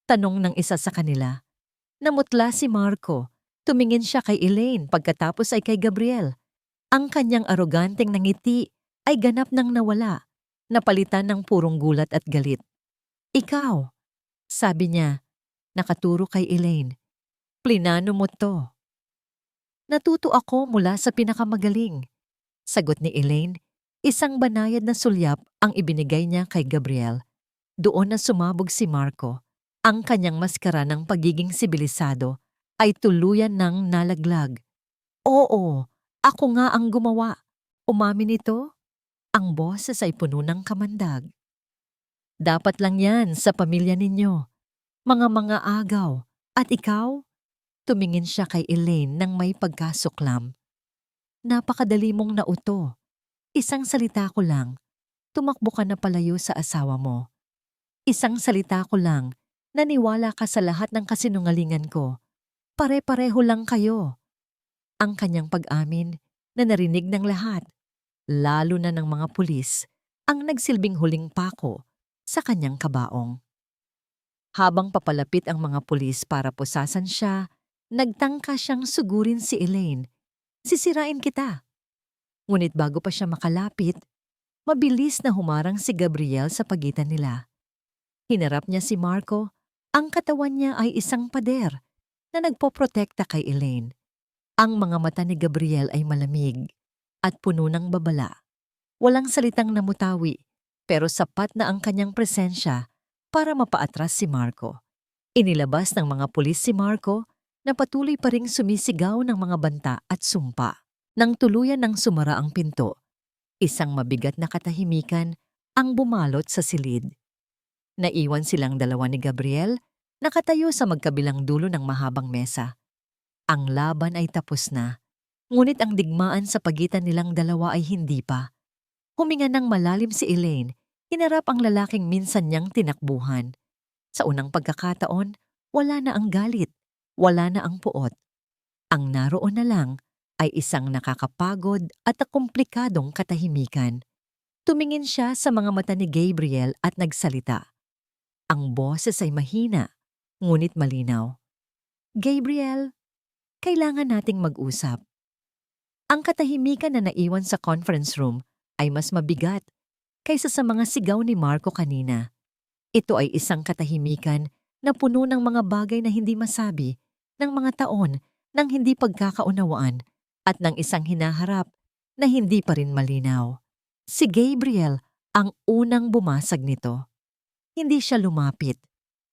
S1: Tanong ng isa sa kanila. Namutla si Marco. Tumingin siya kay Elaine pagkatapos ay kay Gabriel. Ang kanyang aroganteng nangiti ay ganap nang nawala, napalitan ng purong gulat at galit. Ikaw, sabi niya, nakaturo kay Elaine. Plinano mo to. Natuto ako mula sa pinakamagaling. Sagot ni Elaine, isang banayad na sulyap ang ibinigay niya kay Gabriel. Doon na sumabog si Marco. Ang kanyang maskara ng pagiging sibilisado ay tuluyan ng nalaglag. Oo, ako nga ang gumawa. Umamin ito? Ang boses ay puno ng kamandag. Dapat lang yan sa pamilya ninyo. Mga agaw. At ikaw? Tumingin siya kay Elaine nang may pagkasuklam. Napakadali mong nauto. Isang salita ko lang. Tumakbo ka na palayo sa asawa mo. Isang salita ko lang. Naniwala ka sa lahat ng kasinungalingan ko. Pare-pareho lang kayo. Ang kanyang pag-amin na narinig ng lahat, lalo na ng mga pulis, ang nagsilbing huling pako sa kanyang kabaong. Habang papalapit ang mga pulis para pusasan siya, nagtangka siyang sugurin si Elaine. Sisirain kita. Ngunit bago pa siya makalapit, mabilis na humarang si Gabriel sa pagitan nila. Hinarap niya si Marco. Ang katawan niya ay isang pader na nagpoprotekta kay Elaine. Ang mga mata ni Gabriel ay malamig at puno ng babala. Walang salitang namutawi, pero sapat na ang kanyang presensya para mapaatras si Marco. Inilabas ng mga pulis si Marco na patuloy pa ring sumisigaw ng mga banta at sumpa. Nang tuluyan ng sumara ang pinto, isang mabigat na katahimikan ang bumalot sa silid. Naiwan silang dalawa ni Gabriel, nakatayo sa magkabilang dulo ng mahabang mesa. Ang laban ay tapos na, ngunit ang digmaan sa pagitan nilang dalawa ay hindi pa. Huminga ng malalim si Elaine, hinarap ang lalaking minsan niyang tinakbuhan. Sa unang pagkakataon, wala na ang galit, wala na ang puot. Ang naroon na lang ay isang nakakapagod at komplikadong katahimikan. Tumingin siya sa mga mata ni Gabriel at nagsalita. Ang boses ay mahina, ngunit malinaw. Gabriel, kailangan nating mag-usap. Ang katahimikan na naiwan sa conference room ay mas mabigat kaysa sa mga sigaw ni Marco kanina. Ito ay isang katahimikan na puno ng mga bagay na hindi masabi, ng mga taon ng hindi pagkakaunawaan at ng isang hinaharap na hindi pa rin malinaw. Si Gabriel ang unang bumasag nito. Hindi siya lumapit.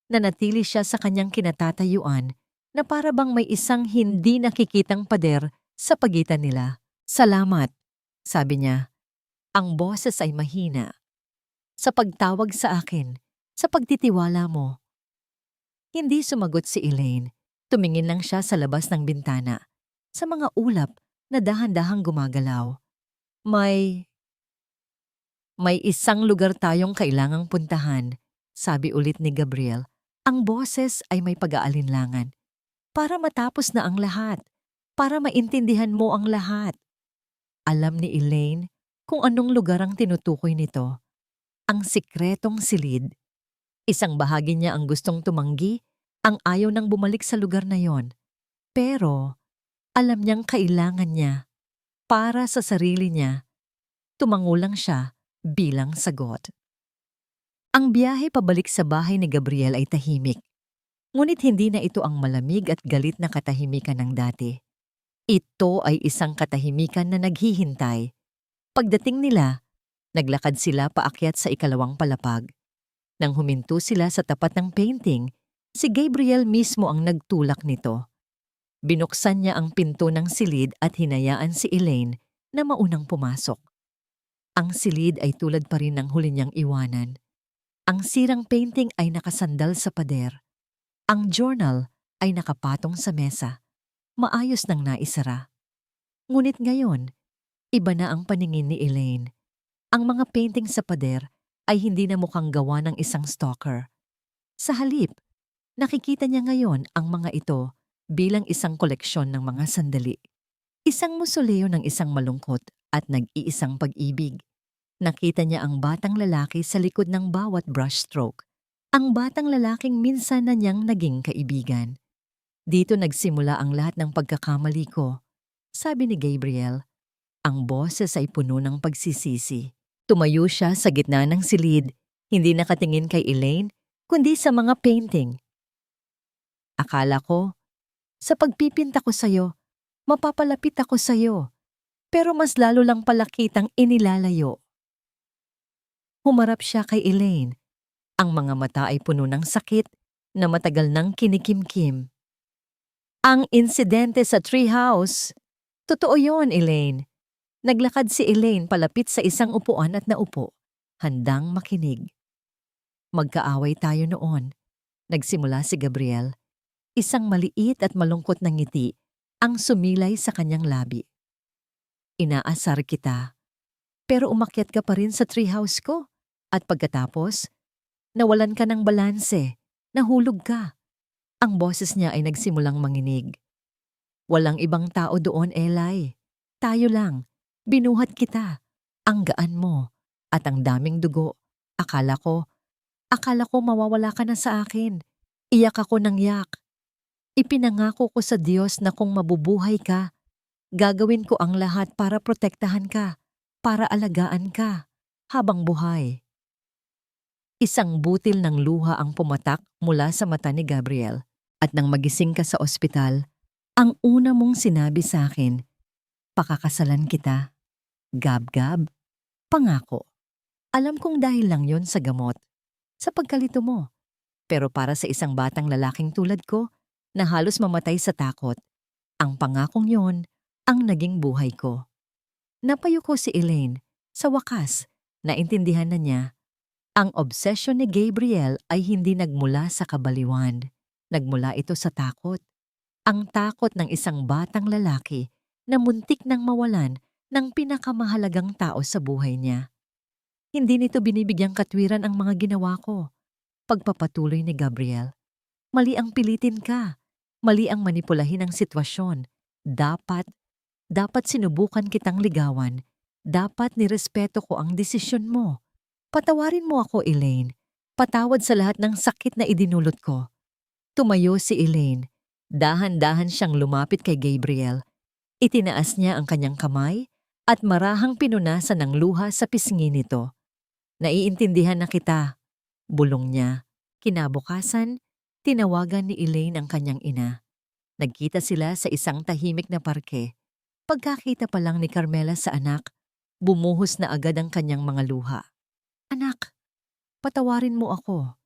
S1: Nanatili siya sa kanyang kinatatayuan na para bang may isang hindi nakikitang pader sa pagitan nila. Salamat, sabi niya. Ang boses ay mahina. Sa pagtawag sa akin, sa pagtitiwala mo. Hindi sumagot si Elaine. Tumingin lang siya sa labas ng bintana, sa mga ulap na dahan-dahang gumagalaw. May isang lugar tayong kailangang puntahan, sabi ulit ni Gabriel. Ang boses ay may pag-aalinlangan. Para matapos na ang lahat. Para maintindihan mo ang lahat. Alam ni Elaine kung anong lugar ang tinutukoy nito. Ang sikretong silid. Isang bahagi niya ang gustong tumanggi, ang ayaw nang bumalik sa lugar na yon. Pero alam niyang kailangan niya. Para sa sarili niya. Tumangulang siya bilang sagot. Ang biyahe pabalik sa bahay ni Gabriel ay tahimik. Ngunit hindi na ito ang malamig at galit na katahimikan ng dati. Ito ay isang katahimikan na naghihintay. Pagdating nila, naglakad sila paakyat sa ikalawang palapag. Nang huminto sila sa tapat ng painting, si Gabriel mismo ang nagtulak nito. Binuksan niya ang pinto ng silid at hinayaan si Elaine na maunang pumasok. Ang silid ay tulad pa rin ng huli niyang iwanan. Ang sirang painting ay nakasandal sa pader. Ang journal ay nakapatong sa mesa. Maayos nang naisara. Ngunit ngayon, iba na ang paningin ni Elaine. Ang mga painting sa pader ay hindi na mukhang gawa ng isang stalker. Sa halip, nakikita niya ngayon ang mga ito bilang isang koleksyon ng mga sandali. Isang musoleo ng isang malungkot at nag-iisang pag-ibig. Nakita niya ang batang lalaki sa likod ng bawat brushstroke. Ang batang lalaking minsan na niyang naging kaibigan. Dito nagsimula ang lahat ng pagkakamali ko, sabi ni Gabriel. Ang boses ay puno ng pagsisisi. Tumayo siya sa gitna ng silid, hindi nakatingin kay Elaine, kundi sa mga painting. Akala ko, sa pagpipinta ko sa'yo, mapapalapit ako sa'yo, pero mas lalo lang pala kitang inilalayo. Humarap siya kay Elaine. Ang mga mata ay puno ng sakit na matagal nang kinikimkim. Ang insidente sa treehouse. Totoo yon, Elaine. Naglakad si Elaine palapit sa isang upuan at naupo, handang makinig. Magkaaway tayo noon. Nagsimula si Gabriel. Isang maliit at malungkot na ngiti ang sumilay sa kanyang labi. Inaasar kita. Pero umakyat ka pa rin sa treehouse ko. At pagkatapos, nawalan ka ng balanse, nahulog ka. Ang boses niya ay nagsimulang manginig. Walang ibang tao doon, Eli. Tayo lang. Binuhat kita. Ang gaan mo. At ang daming dugo. Akala ko mawawala ka na sa akin. Iyak ako ng yak. Ipinangako ko sa Diyos na kung mabubuhay ka, gagawin ko ang lahat para protektahan ka, para alagaan ka, habang buhay. Isang butil ng luha ang pumatak mula sa mata ni Gabriel. At nang magising ka sa ospital, ang una mong sinabi sa akin, pakakasalan kita. Gab-gab, pangako. Alam kong dahil lang yon sa gamot, sa pagkalito mo. Pero para sa isang batang lalaking tulad ko, na halos mamatay sa takot, ang pangakong yon ang naging buhay ko. Napayo ko si Elaine. Sa wakas, naintindihan na niya. Ang obsesyon ni Gabriel ay hindi nagmula sa kabaliwan. Nagmula ito sa takot. Ang takot ng isang batang lalaki na muntik nang mawalan ng pinakamahalagang tao sa buhay niya. Hindi nito binibigyang katwiran ang mga ginawa ko. Pagpapatuloy ni Gabriel. Mali ang pilitin ka. Mali ang manipulahin ang sitwasyon. Dapat sinubukan kitang ligawan. Dapat nirespeto ko ang desisyon mo. Patawarin mo ako, Elaine. Patawad sa lahat ng sakit na idinulot ko. Tumayo si Elaine. Dahan-dahan siyang lumapit kay Gabriel. Itinaas niya ang kanyang kamay at marahang pinunasan ng luha sa pisngi nito. Naiintindihan na kita. Bulong niya. Kinabukasan, tinawagan ni Elaine ang kanyang ina. Nagkita sila sa isang tahimik na parke. Pagkakita pa lang ni Carmela sa anak, bumuhos na agad ang kanyang mga luha. Anak, patawarin mo ako.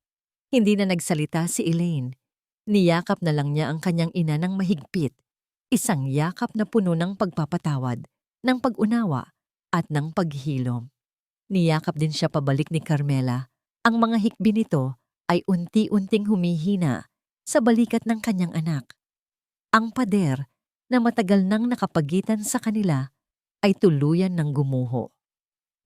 S1: Hindi na nagsalita si Elaine. Niyakap na lang niya ang kanyang ina ng mahigpit. Isang yakap na puno ng pagpapatawad, ng pag-unawa, at ng paghilom. Niyakap din siya pabalik ni Carmela. Ang mga hikbi nito ay unti-unting humihina sa balikat ng kanyang anak. Ang pader na matagal nang nakapagitan sa kanila ay tuluyan ng gumuho.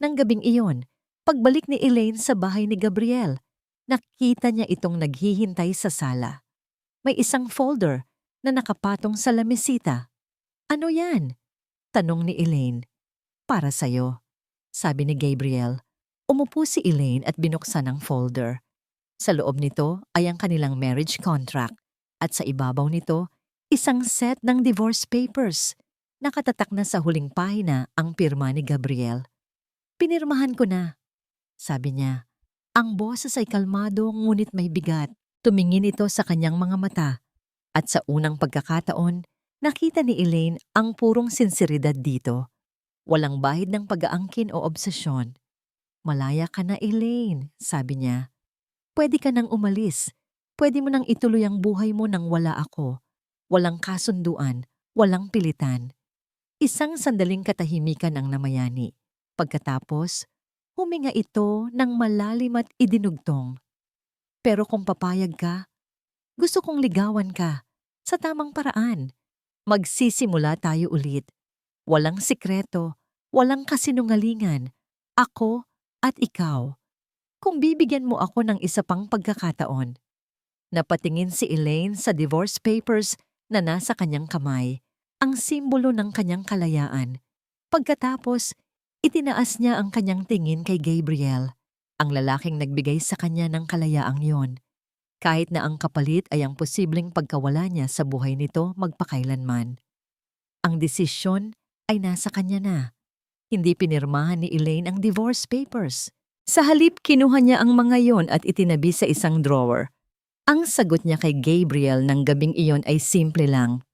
S1: Nang gabing iyon, pagbalik ni Elaine sa bahay ni Gabriel, nakita niya itong naghihintay sa sala. May isang folder na nakapatong sa lamesita. Ano yan? Tanong ni Elaine. Para sa'yo, sabi ni Gabriel. Umupo si Elaine at binuksan ang folder. Sa loob nito ay ang kanilang marriage contract at sa ibabaw nito, isang set ng divorce papers. Nakatatak na sa huling pahina ang pirma ni Gabriel. Pinirmahan ko na, sabi niya. Ang boses ay kalmado ngunit may bigat. Tumingin ito sa kanyang mga mata at sa unang pagkakataon, nakita ni Elaine ang purong sinseridad dito. Walang bahid ng pag-aangkin o obsesyon. Malaya ka na, Elaine, sabi niya. Pwede ka nang umalis. Pwede mo nang ituloy ang buhay mo nang wala ako. Walang kasunduan, walang pilitan. Isang sandaling katahimikan ang namayani. Pagkatapos, huminga ito ng malalim at idinugtong. Pero kung papayag ka, gusto kong ligawan ka sa tamang paraan. Magsisimula tayo ulit. Walang sikreto, walang kasinungalingan. Ako at ikaw. Kung bibigyan mo ako ng isa pang pagkakataon. Napatingin si Elaine sa divorce papers na nasa kanyang kamay, ang simbolo ng kanyang kalayaan. Pagkatapos, itinaas niya ang kanyang tingin kay Gabriel, ang lalaking nagbigay sa kanya ng kalayaang yon. Kahit na ang kapalit ay ang posibleng pagkawala niya sa buhay nito magpakailanman. Ang desisyon ay nasa kanya na. Hindi pinirmahan ni Elaine ang divorce papers. Sa halip, kinuha niya ang mga yon at itinabi sa isang drawer. Ang sagot niya kay Gabriel ng gabing iyon ay simple lang.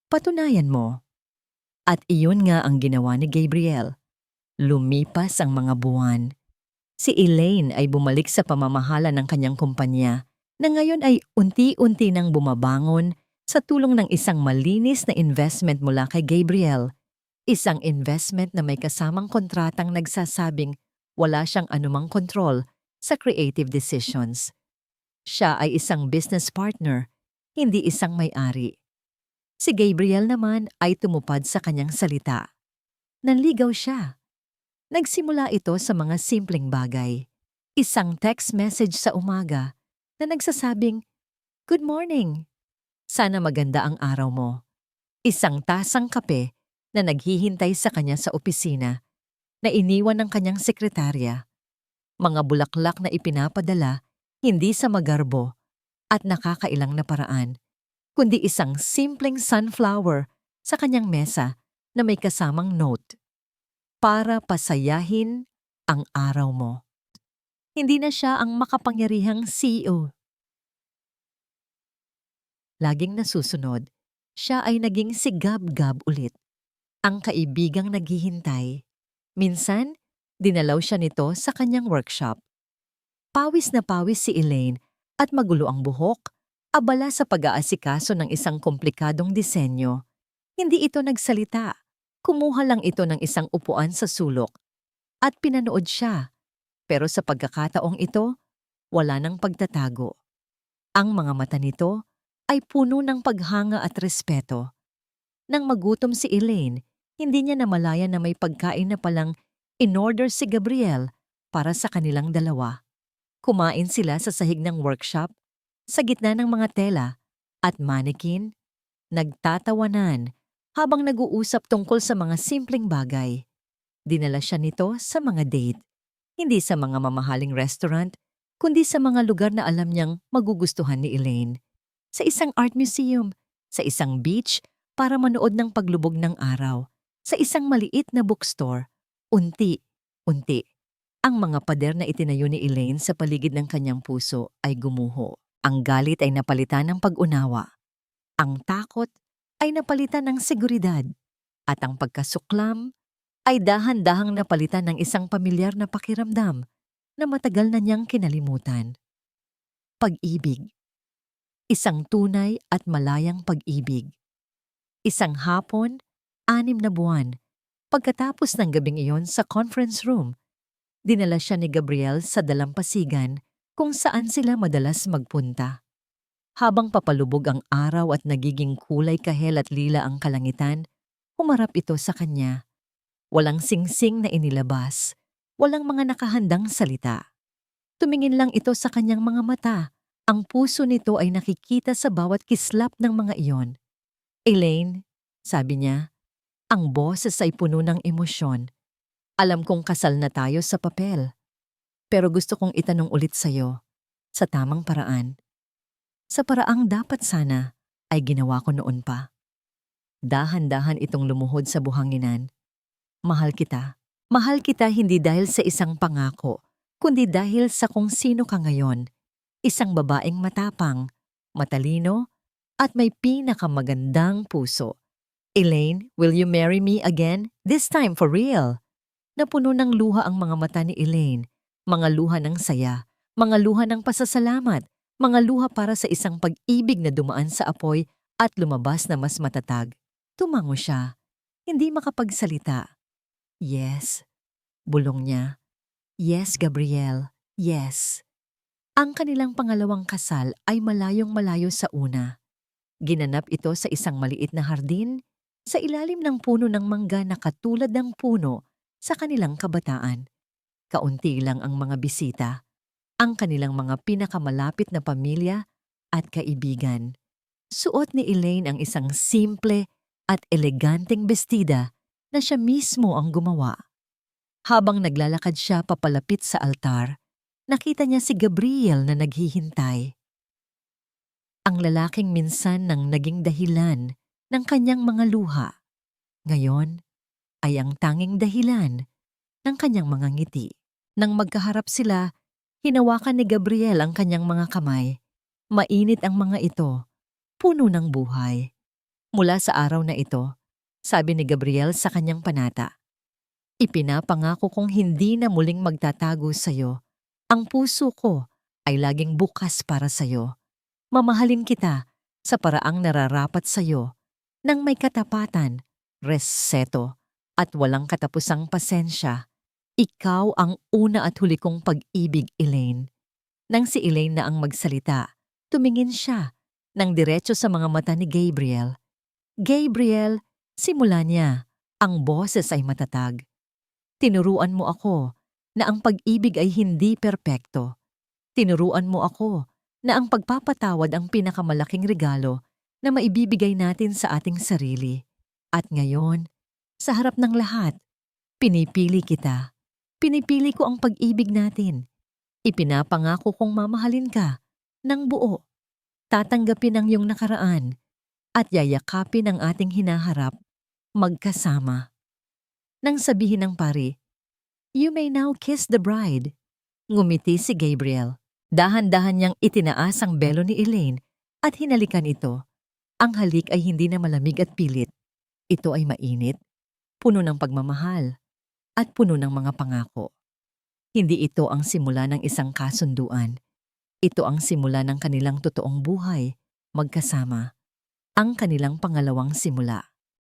S1: Patunayan mo. At iyon nga ang ginawa ni Gabriel. Lumipas ang mga buwan. Si Elaine ay bumalik sa pamamahala ng kanyang kumpanya na ngayon ay unti-unti nang bumabangon sa tulong ng isang malinis na investment mula kay Gabriel. Isang investment na may kasamang kontratang nagsasabing wala siyang anumang kontrol sa creative decisions. Siya ay isang business partner, hindi isang may-ari. Si Gabriel naman ay tumupad sa kanyang salita. Nanligaw siya. Nagsimula ito sa mga simpleng bagay. Isang text message sa umaga na nagsasabing, "Good morning. Sana maganda ang araw mo." Isang tasang kape na naghihintay sa kanya sa opisina na iniwan ng kanyang sekretarya. Mga bulaklak na ipinapadala hindi sa magarbo at nakakailang na paraan, kundi isang simpleng sunflower sa kanyang mesa na may kasamang note. Para pasayahin ang araw mo. Hindi na siya ang makapangyarihang CEO. Laging nasusunod, siya ay naging si Gab-Gab ulit. Ang kaibigang naghihintay. Minsan, dinalaw siya nito sa kanyang workshop. Pawis na pawis si Elaine at magulo ang buhok, abala sa pag-aasikaso ng isang komplikadong disenyo. Hindi ito nagsalita. Kumuha lang ito ng isang upuan sa sulok at pinanood siya. Pero sa pagkakataong ito, wala nang pagtatago. Ang mga mata nito ay puno ng paghanga at respeto. Nang magutom si Elaine, hindi niya namalayan na may pagkain na palang in-order si Gabriel para sa kanilang dalawa. Kumain sila sa sahig ng workshop, sa gitna ng mga tela at mannequin, nagtatawanan habang nag-uusap tungkol sa mga simpleng bagay. Dinala siya nito sa mga date, hindi sa mga mamahaling restaurant, kundi sa mga lugar na alam niyang magugustuhan ni Elaine. Sa isang art museum, sa isang beach para manood ng paglubog ng araw, sa isang maliit na bookstore, unti-unti. Ang mga pader na itinayo ni Elaine sa paligid ng kanyang puso ay gumuho. Ang galit ay napalitan ng pag-unawa. Ang takot ay napalitan ng seguridad. At ang pagkasuklam ay dahan-dahang napalitan ng isang pamilyar na pakiramdam na matagal na niyang kinalimutan. Pag-ibig. Isang tunay at malayang pag-ibig. Isang hapon, 6 na buwan. Pagkatapos ng gabing iyon sa conference room, dinala siya ni Gabriel sa dalampasigan kung saan sila madalas magpunta. Habang papalubog ang araw at nagiging kulay kahel at lila ang kalangitan, humarap ito sa kanya. Walang singsing na inilabas, walang mga nakahandang salita. Tumingin lang ito sa kanyang mga mata. Ang puso nito ay nakikita sa bawat kislap ng mga iyon. "Elaine," sabi niya, ang boses ay puno ng emosyon. "Alam kong kasal na tayo sa papel. Pero gusto kong itanong ulit sa'yo, sa tamang paraan. Sa paraang dapat sana ay ginawa ko noon pa." Dahan-dahan itong lumuhod sa buhanginan. "Mahal kita. Mahal kita hindi dahil sa isang pangako, kundi dahil sa kung sino ka ngayon. Isang babaeng matapang, matalino, at may pinakamagandang puso. Elaine, will you marry me again? This time for real. Napuno ng luha ang mga mata ni Elaine. Mga luha ng saya, mga luha ng pasasalamat, mga luha para sa isang pag-ibig na dumaan sa apoy at lumabas na mas matatag. Tumango siya, hindi makapagsalita. Yes, bulong niya. Yes, Gabriel, yes. Ang kanilang pangalawang kasal ay malayong malayo sa una. Ginanap ito sa isang maliit na hardin, sa ilalim ng puno ng mangga na katulad ng puno sa kanilang kabataan. Kaunti lang ang mga bisita, ang kanilang mga pinakamalapit na pamilya at kaibigan. Suot ni Elaine ang isang simple at eleganteng bestida na siya mismo ang gumawa. Habang naglalakad siya papalapit sa altar, nakita niya si Gabriel na naghihintay. Ang lalaking minsan nang naging dahilan ng kanyang mga luha, ngayon ay ang tanging dahilan ng kanyang mga ngiti. Nang magkaharap sila, hinawakan ni Gabriel ang kanyang mga kamay. Mainit ang mga ito, puno ng buhay. Mula sa araw na ito, sabi ni Gabriel sa kanyang panata, ipinapangako kong hindi na muling magtatago sa'yo. Ang puso ko ay laging bukas para sa'yo. Mamahalin kita sa paraang nararapat sa'yo, nang may katapatan, respeto, at walang katapusang pasensya. Ikaw ang una at huli kong pag-ibig, Elaine. Nang si Elaine na ang magsalita, tumingin siya nang diretso sa mga mata ni Gabriel. Gabriel, simula niya, ang boses ay matatag. Tinuruan mo ako na ang pag-ibig ay hindi perpekto. Tinuruan mo ako na ang pagpapatawad ang pinakamalaking regalo na maibibigay natin sa ating sarili. At ngayon, sa harap ng lahat, pinipili kita. Pinipili ko ang pag-ibig natin. Ipinapangako kong mamahalin ka ng buo. Tatanggapin ang iyong nakaraan at yayakapin ang ating hinaharap magkasama. Nang sabihin ng pari, "You may now kiss the bride." Ngumiti si Gabriel. Dahan-dahan niyang itinaas ang belo ni Elaine at hinalikan ito. Ang halik ay hindi na malamig at pilit. Ito ay mainit, puno ng pagmamahal, at puno ng mga pangako. Hindi ito ang simula ng isang kasunduan. Ito ang simula ng kanilang totoong buhay, magkasama. Ang kanilang pangalawang simula.